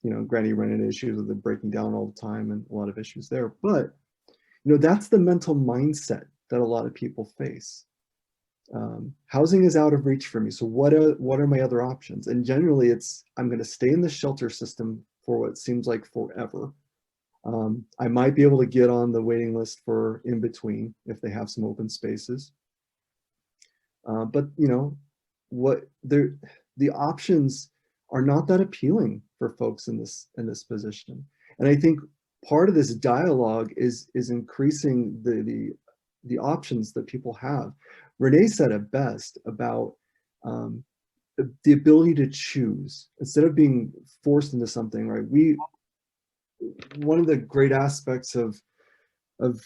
You know, granted, he ran into issues with it breaking down all the time and a lot of issues there, but you know, that's the mental mindset that a lot of people face. Housing is out of reach for me, so what are my other options? And generally it's, I'm going to stay in the shelter system for what seems like forever. I might be able to get on the waiting list for in between if they have some open spaces, but you know what, the options are not that appealing for folks in this position. And I think part of this dialogue is increasing the options that people have. Renee said it best about the ability to choose instead of being forced into something, right? One of the great aspects of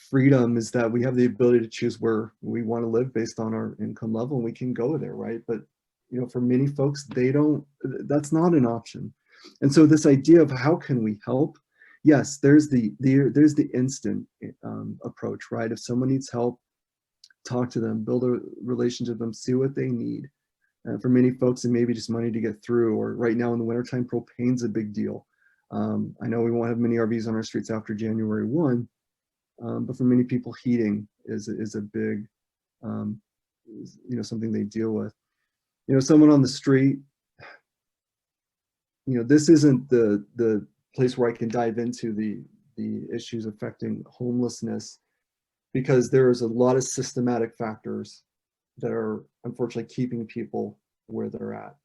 freedom is that we have the ability to choose where we want to live based on our income level, and we can go there, right? But you know, for many folks, that's not an option. And so this idea of how can we help? Yes, there's the instant approach, right? If someone needs help, talk to them, build a relationship with them, see what they need. For many folks, it may be just money to get through, or right now in the wintertime, propane's a big deal. I know we won't have many RVs on our streets after January 1, but for many people, heating is a big, you know, something they deal with. You know, someone on the street, you know, this isn't the place where I can dive into the issues affecting homelessness, because there is a lot of systematic factors that are unfortunately keeping people where they're at.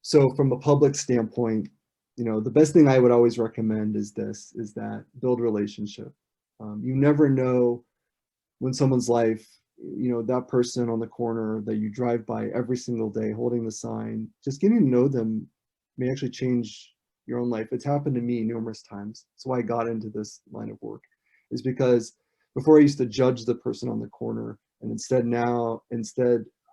So from a public standpoint, you know, the best thing I would always recommend is that build relationship. You never know when someone's life, you know, that person on the corner that you drive by every single day holding the sign, just getting to know them may actually change your own life. It's happened to me numerous times. That's why I got into this line of work, is because before I used to judge the person on the corner, and instead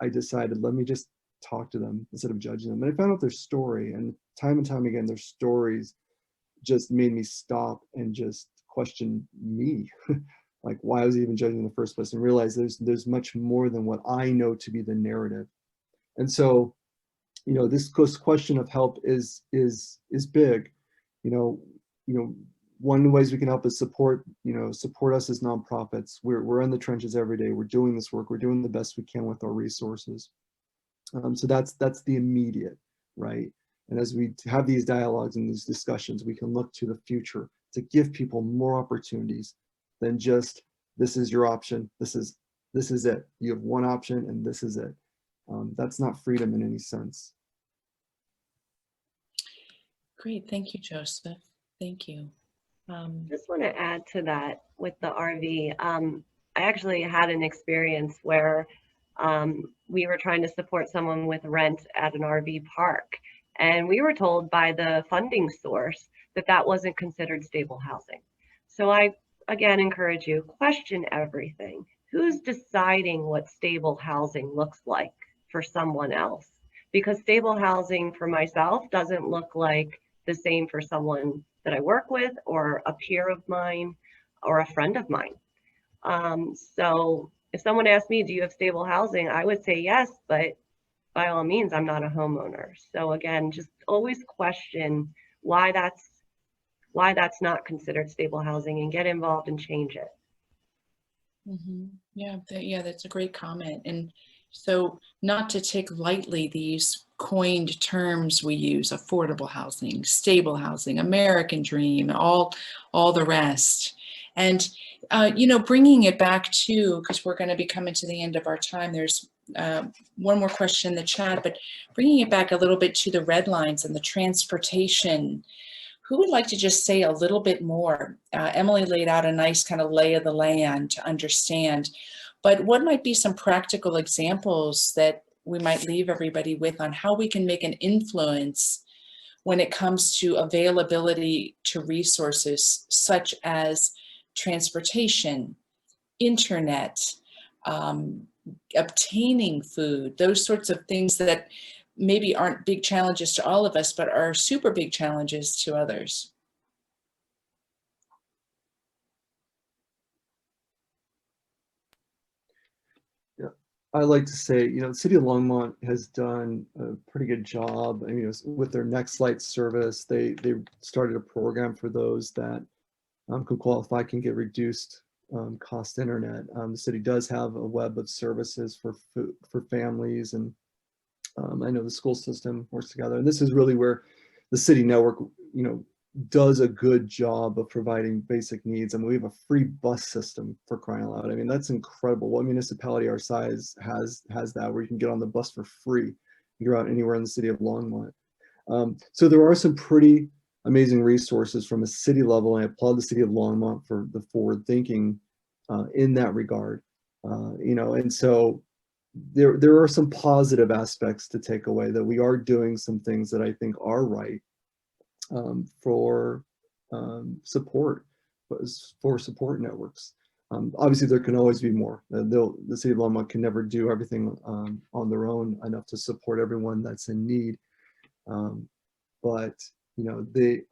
I decided, let me just talk to them instead of judging them. And I found out their story, and time again, their stories just made me stop and just question me. Like, why I was even judging in the first place, and realize there's much more than what I know to be the narrative. And so, you know, this question of help is big. You know, one of the ways we can help is support us as nonprofits. We're in the trenches every day. We're doing this work. We're doing the best we can with our resources. So that's the immediate, right? And as we have these dialogues and these discussions, we can look to the future to give people more opportunities than just, this is your option, this is it. You have one option and this is it. That's not freedom in any sense. Great, thank you, Joseph. Thank you. Just want to add to that with the RV. I actually had an experience where we were trying to support someone with rent at an RV park, and we were told by the funding source that that wasn't considered stable housing. So I, again, encourage you, question everything. Who's deciding what stable housing looks like for someone else? Because stable housing for myself doesn't look like the same for someone that I work with, or a peer of mine, or a friend of mine. So if someone asked me, do you have stable housing? I would say yes, but by all means, I'm not a homeowner. So again, just always question why that's not considered stable housing, and get involved and change it. Mm-hmm. Yeah, that's a great comment. And so, not to take lightly these coined terms we use: affordable housing, stable housing, American dream, all the rest. And you know, bringing it back to, because we're going to be coming to the end of our time, there's one more question in the chat, but bringing it back a little bit to the red lines and the transportation. Who would like to just say a little bit more? Emily laid out a nice kind of lay of the land to understand, but what might be some practical examples that we might leave everybody with on how we can make an influence when it comes to availability to resources such as transportation, internet, obtaining food, those sorts of things that maybe aren't big challenges to all of us, but are super big challenges to others. I like to say, the city of Longmont has done a pretty good job. I mean, with their Next Light service, they started a program for those that could qualify, can get reduced cost internet. The city does have a web of services for families, and I know the school system works together. And this is really where the city network, does a good job of providing basic needs. I mean, we have a free bus system, for crying out loud. I mean, that's incredible. What municipality our size has that, where you can get on the bus for free? You're out anywhere in the city of Longmont. So there are some pretty amazing resources from a city level, and I applaud the city of Longmont for the forward thinking in that regard. And so there are some positive aspects to take away, that we are doing some things that I think are right for support networks. Obviously, there can always be more. The city of Longmont can never do everything on their own enough to support everyone that's in need. But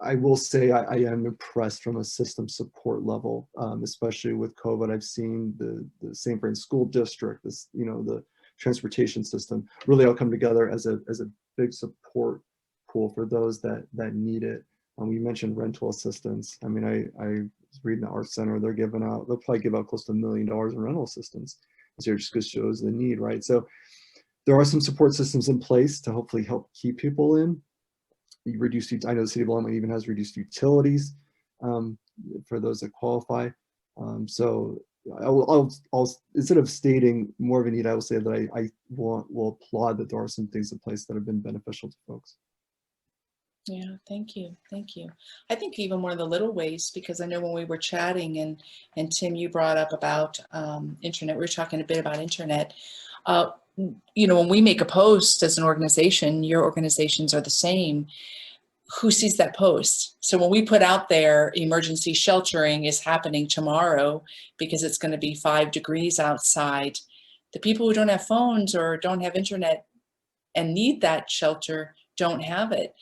I will say I am impressed from a system support level, especially with COVID. I've seen the St. Vrain School District, the transportation system really all come together as a big support pool for those that need it. We mentioned rental assistance. I mean, I was reading the Arts Center, they'll probably give out close to $1 million in rental assistance this year, just shows the need, right? So there are some support systems in place to hopefully help keep people in. I know the city of Longmont even has reduced utilities for those that qualify. So I'll instead of stating more of a need, I will say that I will applaud that there are some things in place that have been beneficial to folks. Yeah, thank you. Thank you. I think even one of the little ways, because I know when we were chatting and Tim, you brought up about internet, we were talking a bit about internet. When we make a post as an organization, your organizations are the same. Who sees that post? So when we put out there emergency sheltering is happening tomorrow because it's going to be 5 degrees outside, the people who don't have phones or don't have internet and need that shelter don't have it.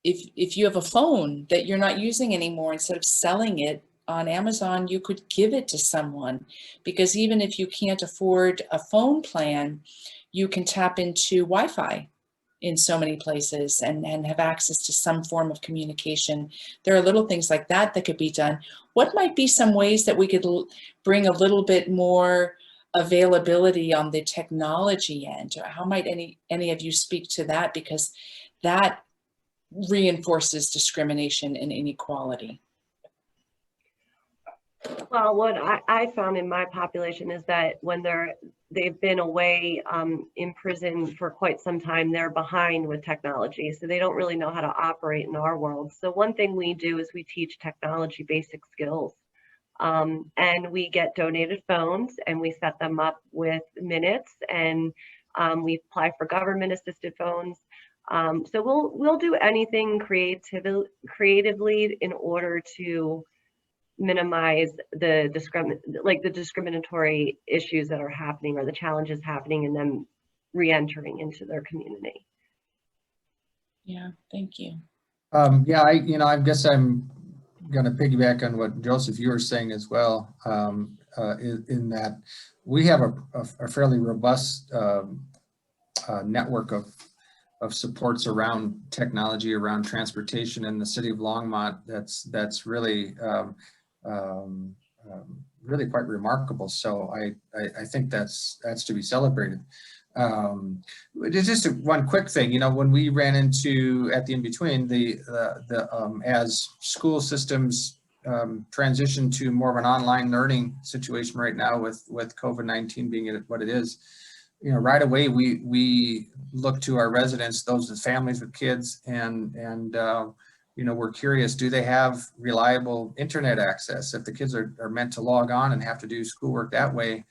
If you have a phone that you're not using anymore, instead of selling it on Amazon, you could give it to someone, because even if you can't afford a phone plan, you can tap into Wi-Fi in so many places and have access to some form of communication. There are little things like that that could be done. What might be some ways that we could bring a little bit more availability on the technology end? Or how might any of you speak to that? Because that reinforces discrimination and inequality. Well, what I found in my population is that when they've been away in prison for quite some time, they're behind with technology. So they don't really know how to operate in our world. So one thing we do is we teach technology basic skills. And we get donated phones and we set them up with minutes, and we apply for government assisted phones. So we'll do anything creatively in order to minimize the discriminatory issues that are happening, or the challenges happening, and then re-entering into their community. Yeah, thank you. I guess I'm going to piggyback on what Joseph, you were saying as well, in that we have a fairly robust network of supports around technology, around transportation in the city of Longmont. That's really really quite remarkable. So I think that's to be celebrated. It's just one quick thing, when we ran into at the in-between, as school systems transition to more of an online learning situation right now with COVID-19 being what it is, right away we look to our residents, those with families with kids, and we're curious, do they have reliable internet access? If the kids are meant to log on and have to do schoolwork that way,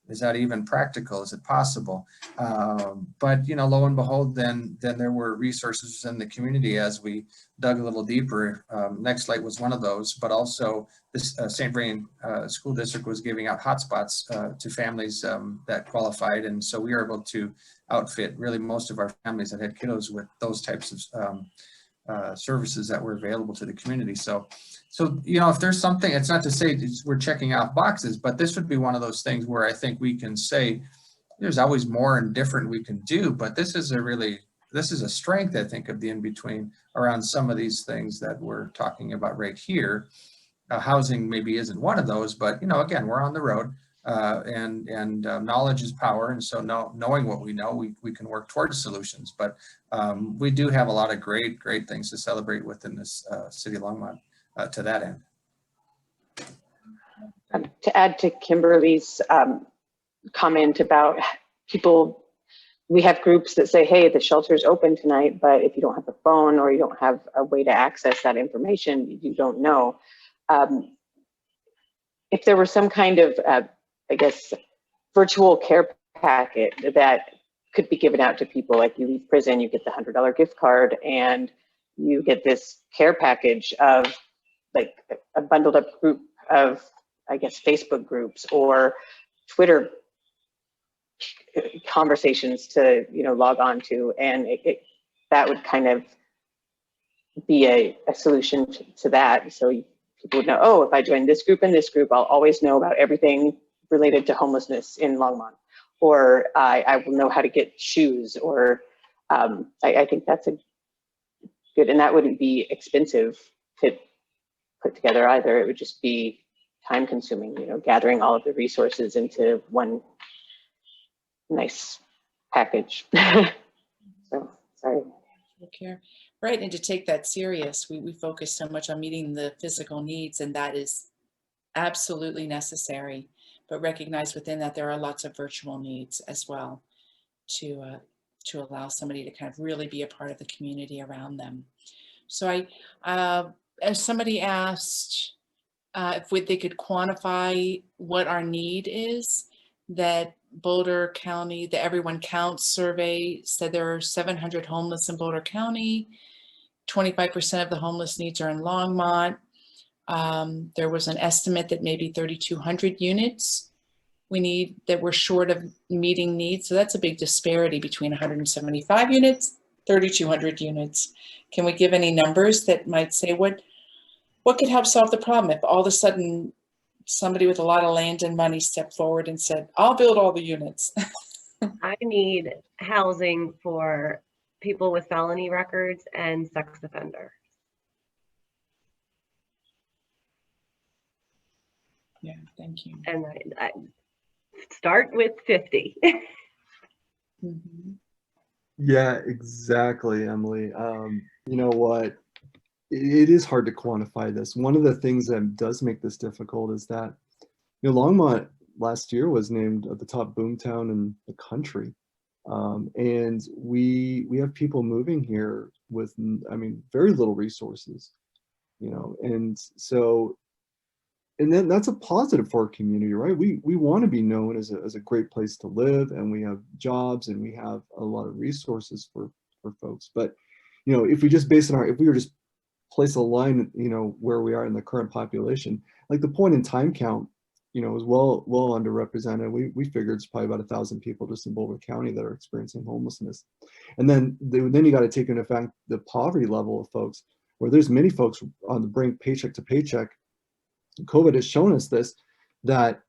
is that even practical? Is it possible? But lo and behold, then there were resources in the community as we dug a little deeper. Next Light was one of those, but also this St. Vrain School District was giving out hotspots to families that qualified, and so we were able to outfit really most of our families that had kiddos with those types of services that were available to the community. So, if there's something, it's not to say we're checking off boxes, but this would be one of those things where I think we can say there's always more and different we can do, but this is a strength, I think, of the in-between around some of these things that we're talking about right here. Housing maybe isn't one of those, but again, we're on the road, and knowledge is power, and so knowing what we know, we can work towards solutions. But we do have a lot of great things to celebrate within this city of Longmont to that end. To add to Kimberly's comment about people, we have groups that say, hey, the shelter's open tonight, but if you don't have a phone or you don't have a way to access that information, you don't know. If there were some kind of, I guess, virtual care packet that could be given out to people, like you leave prison, you get the $100 gift card, and you get this care package of like a bundled up group of, I guess, Facebook groups or Twitter conversations to log on to, and that would kind of be a solution to that. So people would know, oh, if I join this group and this group, I'll always know about everything related to homelessness in Longmont, or I will know how to get shoes, or I think that's a good, and that wouldn't be expensive to put together either. It would just be time consuming, gathering all of the resources into one nice package. So, sorry. Care. Right, and to take that serious, we focus so much on meeting the physical needs, and that is absolutely necessary, but recognize within that there are lots of virtual needs as well to allow somebody to kind of really be a part of the community around them. So as somebody asked if they could quantify what our need is, that Boulder County, the Everyone Counts survey said there are 700 homeless in Boulder County. 25% of the homeless needs are in Longmont. There was an estimate that maybe 3,200 units we need, that we're short of meeting needs. So that's a big disparity between 175 units, 3,200 units. Can we give any numbers that might say what could help solve the problem if all of a sudden somebody with a lot of land and money stepped forward and said, I'll build all the units? I need housing for people with felony records and sex offenders. Yeah, thank you. And I start with 50. Mm-hmm. Yeah, exactly, Emily. You know what? It is hard to quantify this. One of the things that does make this difficult is that, Longmont last year was named the top boomtown in the country. And we have people moving here with, very little resources, and so, and then that's a positive for our community, right? We want to be known as a great place to live, and we have jobs and we have a lot of resources for folks. But, if we just if we were just place a line, where we are in the current population, like the point in time count, is well underrepresented. We figured it's probably about 1,000 people just in Boulder County that are experiencing homelessness. And then you got to take into effect the poverty level of folks, where there's many folks on the brink, paycheck to paycheck. COVID has shown us this, that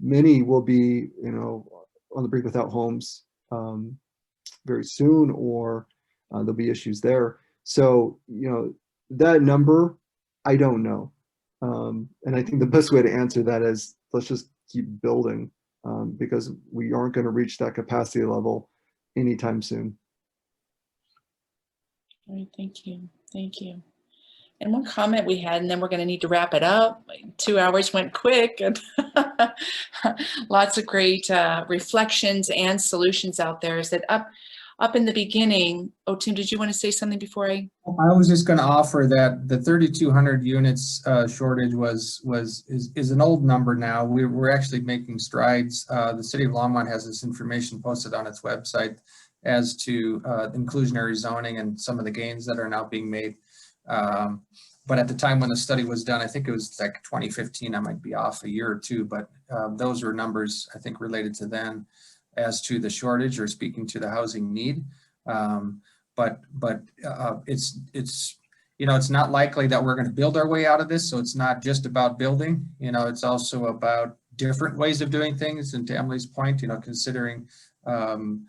many will be, on the brink without homes very soon, or there'll be issues there. So, that number, I don't know. And I think the best way to answer that is, let's just keep building, because we aren't going to reach that capacity level anytime soon. All right, thank you. Thank you. And one comment we had, and then we're going to need to wrap it up. 2 hours went quick, and lots of great reflections and solutions out there. Is that up in the beginning? Oh, Tim, did you want to say something before I was just going to offer that the 3,200 units shortage is an old number now. We're actually making strides. The city of Longmont has this information posted on its website as to inclusionary zoning and some of the gains that are now being made. But at the time when the study was done, I think it was like 2015, I might be off a year or two, but those were numbers I think related to then. as to the shortage or speaking to the housing need. But it's you know, it's not likely that we're going to build our way out of this. So it's not just about building, you know, it's also about different ways of doing things. And to Emily's point, you know, considering the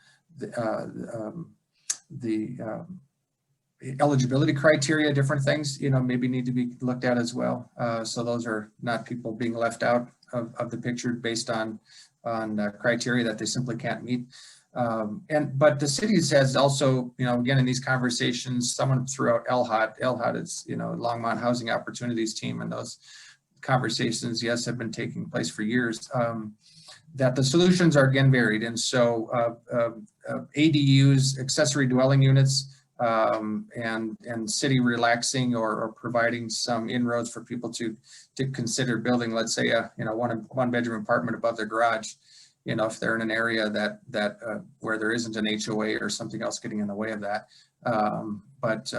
eligibility criteria, different things, you know, maybe need to be looked at as well. So those are not people being left out of the picture based on criteria that they simply can't meet. But the cities has also, you know, again, in these conversations, someone threw out LHOT is, you know, Longmont Housing Opportunities Team, and those conversations, yes, have been taking place for years, that the solutions are again varied. And so ADUs, accessory dwelling units, and city relaxing or providing some inroads for people to consider building, let's say a, you know, one bedroom apartment above their garage, you know, if they're in an area that where there isn't an HOA or something else getting in the way of that. But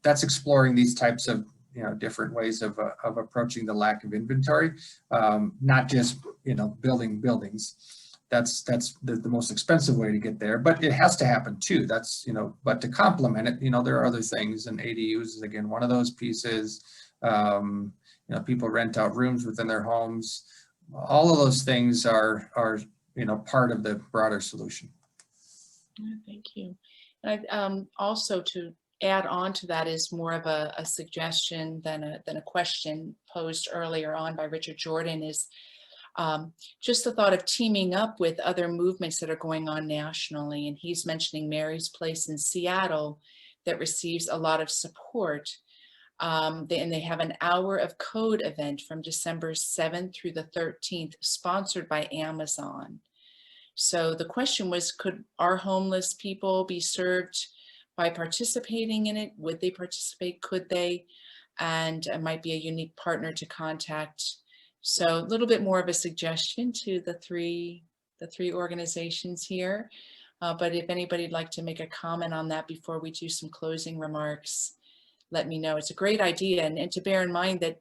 that's exploring these types of, you know, different ways of approaching the lack of inventory, not just, you know, building buildings. That's the most expensive way to get there, but it has to happen too. That's, you know, but to complement it, you know, there are other things, and ADUs is again one of those pieces. You know, people rent out rooms within their homes. All of those things are you know, part of the broader solution. Thank you. Also to add on to that is more of a suggestion than a question posed earlier on by Richard Jordan, is just the thought of teaming up with other movements that are going on nationally. And he's mentioning Mary's Place in Seattle that receives a lot of support. And they have an Hour of Code event from December 7th through the 13th, sponsored by Amazon. So the question was, could our homeless people be served by participating in it? Would they participate? Could they? And it might be a unique partner to contact. So a little bit more of a suggestion to the three organizations here. But if anybody'd like to make a comment on that before we do some closing remarks, let me know. It's a great idea. And to bear in mind that,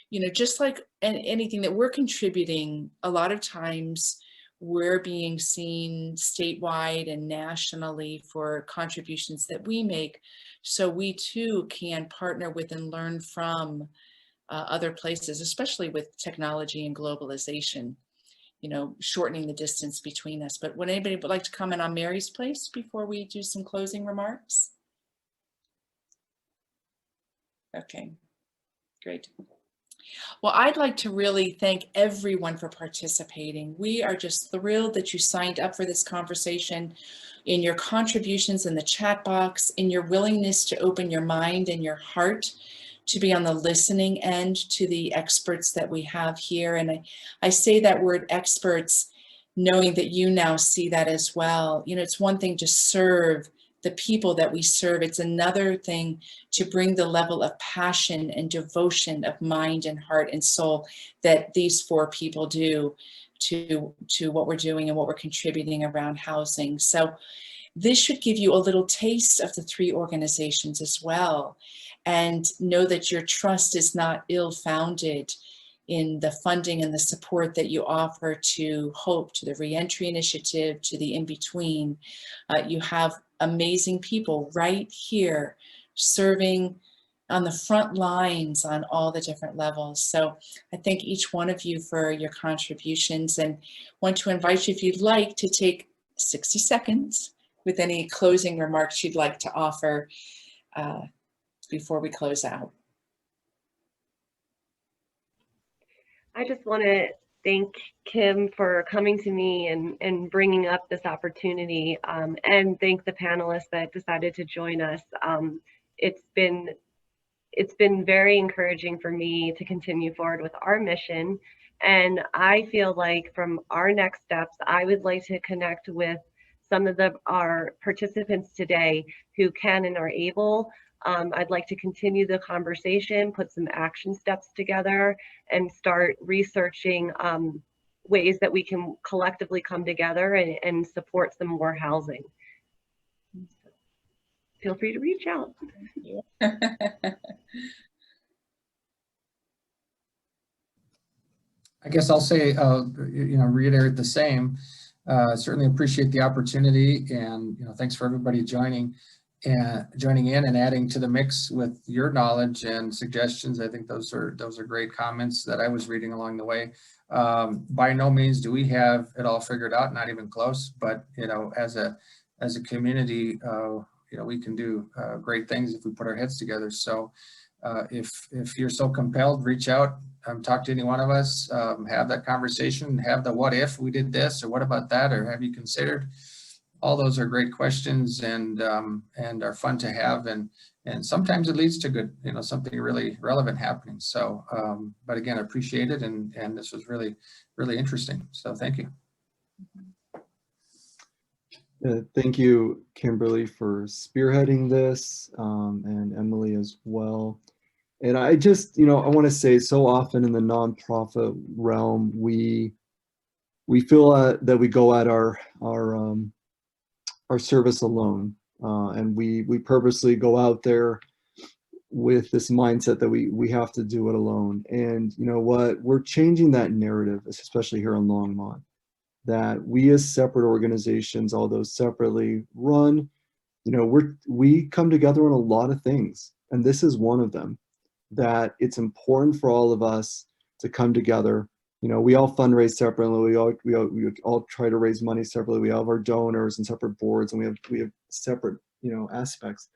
you know, just like anything that we're contributing, a lot of times we're being seen statewide and nationally for contributions that we make. So we too can partner with and learn from other places, especially with technology and globalization, you know, shortening the distance between us. But would anybody like to comment on Mary's Place before we do some closing remarks? Okay, great. Well, I'd like to really thank everyone for participating. We are just thrilled that you signed up for this conversation, in your contributions in the chat box, in your willingness to open your mind and your heart to be on the listening end to the experts that we have here. And I say that word experts, knowing that you now see that as well. You know, it's one thing to serve the people that we serve. It's another thing to bring the level of passion and devotion of mind and heart and soul that these four people do to what we're doing and what we're contributing around housing. So this should give you a little taste of the three organizations as well. And know that your trust is not ill-founded in the funding and the support that you offer to HOPE, to the Reentry Initiative, to the In-Between. You have amazing people right here serving on the front lines on all the different levels. So I thank each one of you for your contributions, and want to invite you, if you'd like, to take 60 seconds with any closing remarks you'd like to offer before we close out. I just want to thank Kim for coming to me and bringing up this opportunity, and thank the panelists that decided to join us. It's been very encouraging for me to continue forward with our mission. And I feel like from our next steps, I would like to connect with some of our participants today who can and are able. I'd like to continue the conversation, put some action steps together, and start researching ways that we can collectively come together and support some more housing. Feel free to reach out. I guess I'll say, you know, reiterate the same. Certainly appreciate the opportunity, and thanks for everybody joining in and adding to the mix with your knowledge and suggestions. I think those are great comments that I was reading along the way. By no means do we have it all figured out, not even close, but as a community, we can do great things if we put our heads together. So if you're so compelled, reach out, talk to any one of us, have that conversation, have the what if we did this, or what about that, or have you considered? All those are great questions, and are fun to have, and sometimes it leads to good, something really relevant happening. So, but again, I appreciate it, and this was really, really interesting. So thank you. Thank you, Kimberly, for spearheading this, and Emily as well. And I just, I want to say, so often in the nonprofit realm, we feel that we go at our service alone, and we purposely go out there with this mindset that we have to do it alone. And you know what? We're changing that narrative, especially here in Longmont, that we as separate organizations, although separately run, we come together on a lot of things, and this is one of them. That it's important for all of us to come together. We all fundraise separately. We all try to raise money separately. We have our donors and separate boards, and we have separate aspects.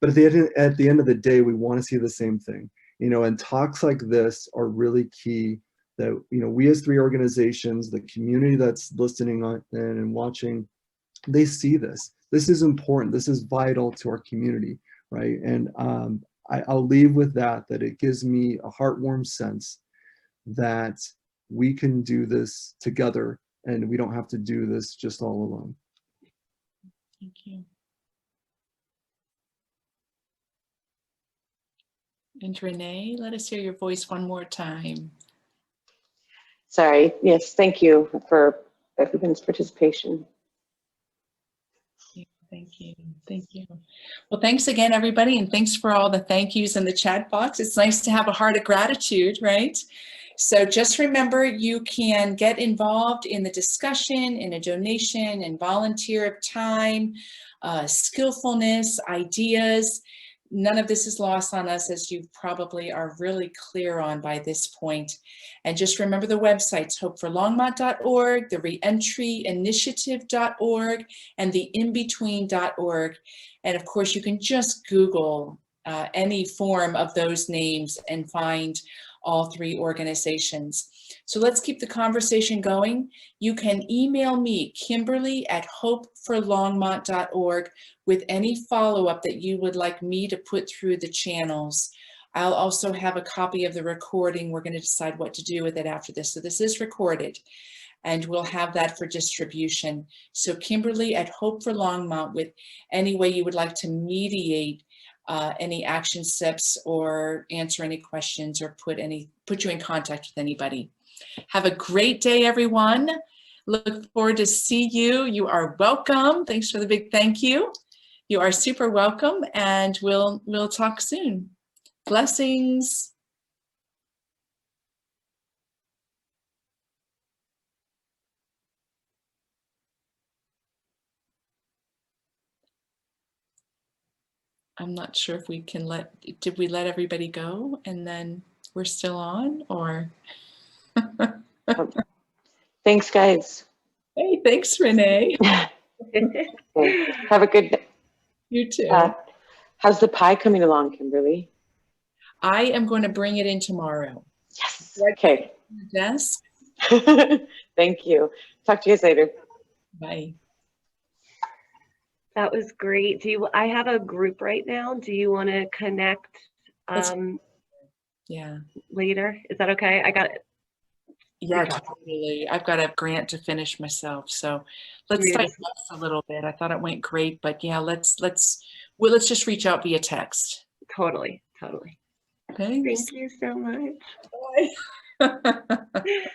But at the end of the day, we want to see the same thing. And talks like this are really key. That we as three organizations, the community that's listening on and watching, they see this. This is important. This is vital to our community, right? And I'll leave with that it gives me a heartwarming sense that we can do this together, and we don't have to do this just all alone. Thank you. And Renee, let us hear your voice one more time. Sorry. Yes, thank you for everyone's participation. Thank you. Thank you. Well, thanks again, everybody. And thanks for all the thank yous in the chat box. It's nice to have a heart of gratitude, right? So just remember, you can get involved in the discussion, in a donation, and volunteer of time, skillfulness, ideas. None of this is lost on us, as you probably are really clear on by this point. And just remember the websites, hopeforlongmont.org, the reentryinitiative.org, and the inbetween.org. And of course, you can just Google any form of those names and find all three organizations. So let's keep the conversation going. You can email me, Kimberly@hopeforlongmont.org, with any follow-up that you would like me to put through the channels. I'll also have a copy of the recording. We're going to decide what to do with it after this. So this is recorded, and we'll have that for distribution. So Kimberly@hopeforlongmont, with any way you would like to mediate any action steps or answer any questions or put you in contact with anybody. Have a great day, everyone. Look forward to see you. You are welcome. Thanks for the big thank you. You are super welcome, and we'll talk soon. Blessings. I'm not sure if we can did we let everybody go and then we're still on, or? Thanks, guys. Hey, thanks, Renee. Have a good day. You too. How's the pie coming along, Kimberly? I am going to bring it in tomorrow. Yes. Okay. Desk. Thank you. Talk to you guys later. Bye. That was great. I have a group right now. Do you want to connect Yeah. later? Is that okay? I got it. Yeah, totally. I've got a grant to finish myself, so let's digest a little bit. I thought it went great, but yeah, let's just reach out via text. Totally. Thanks. Thank you so much. Bye.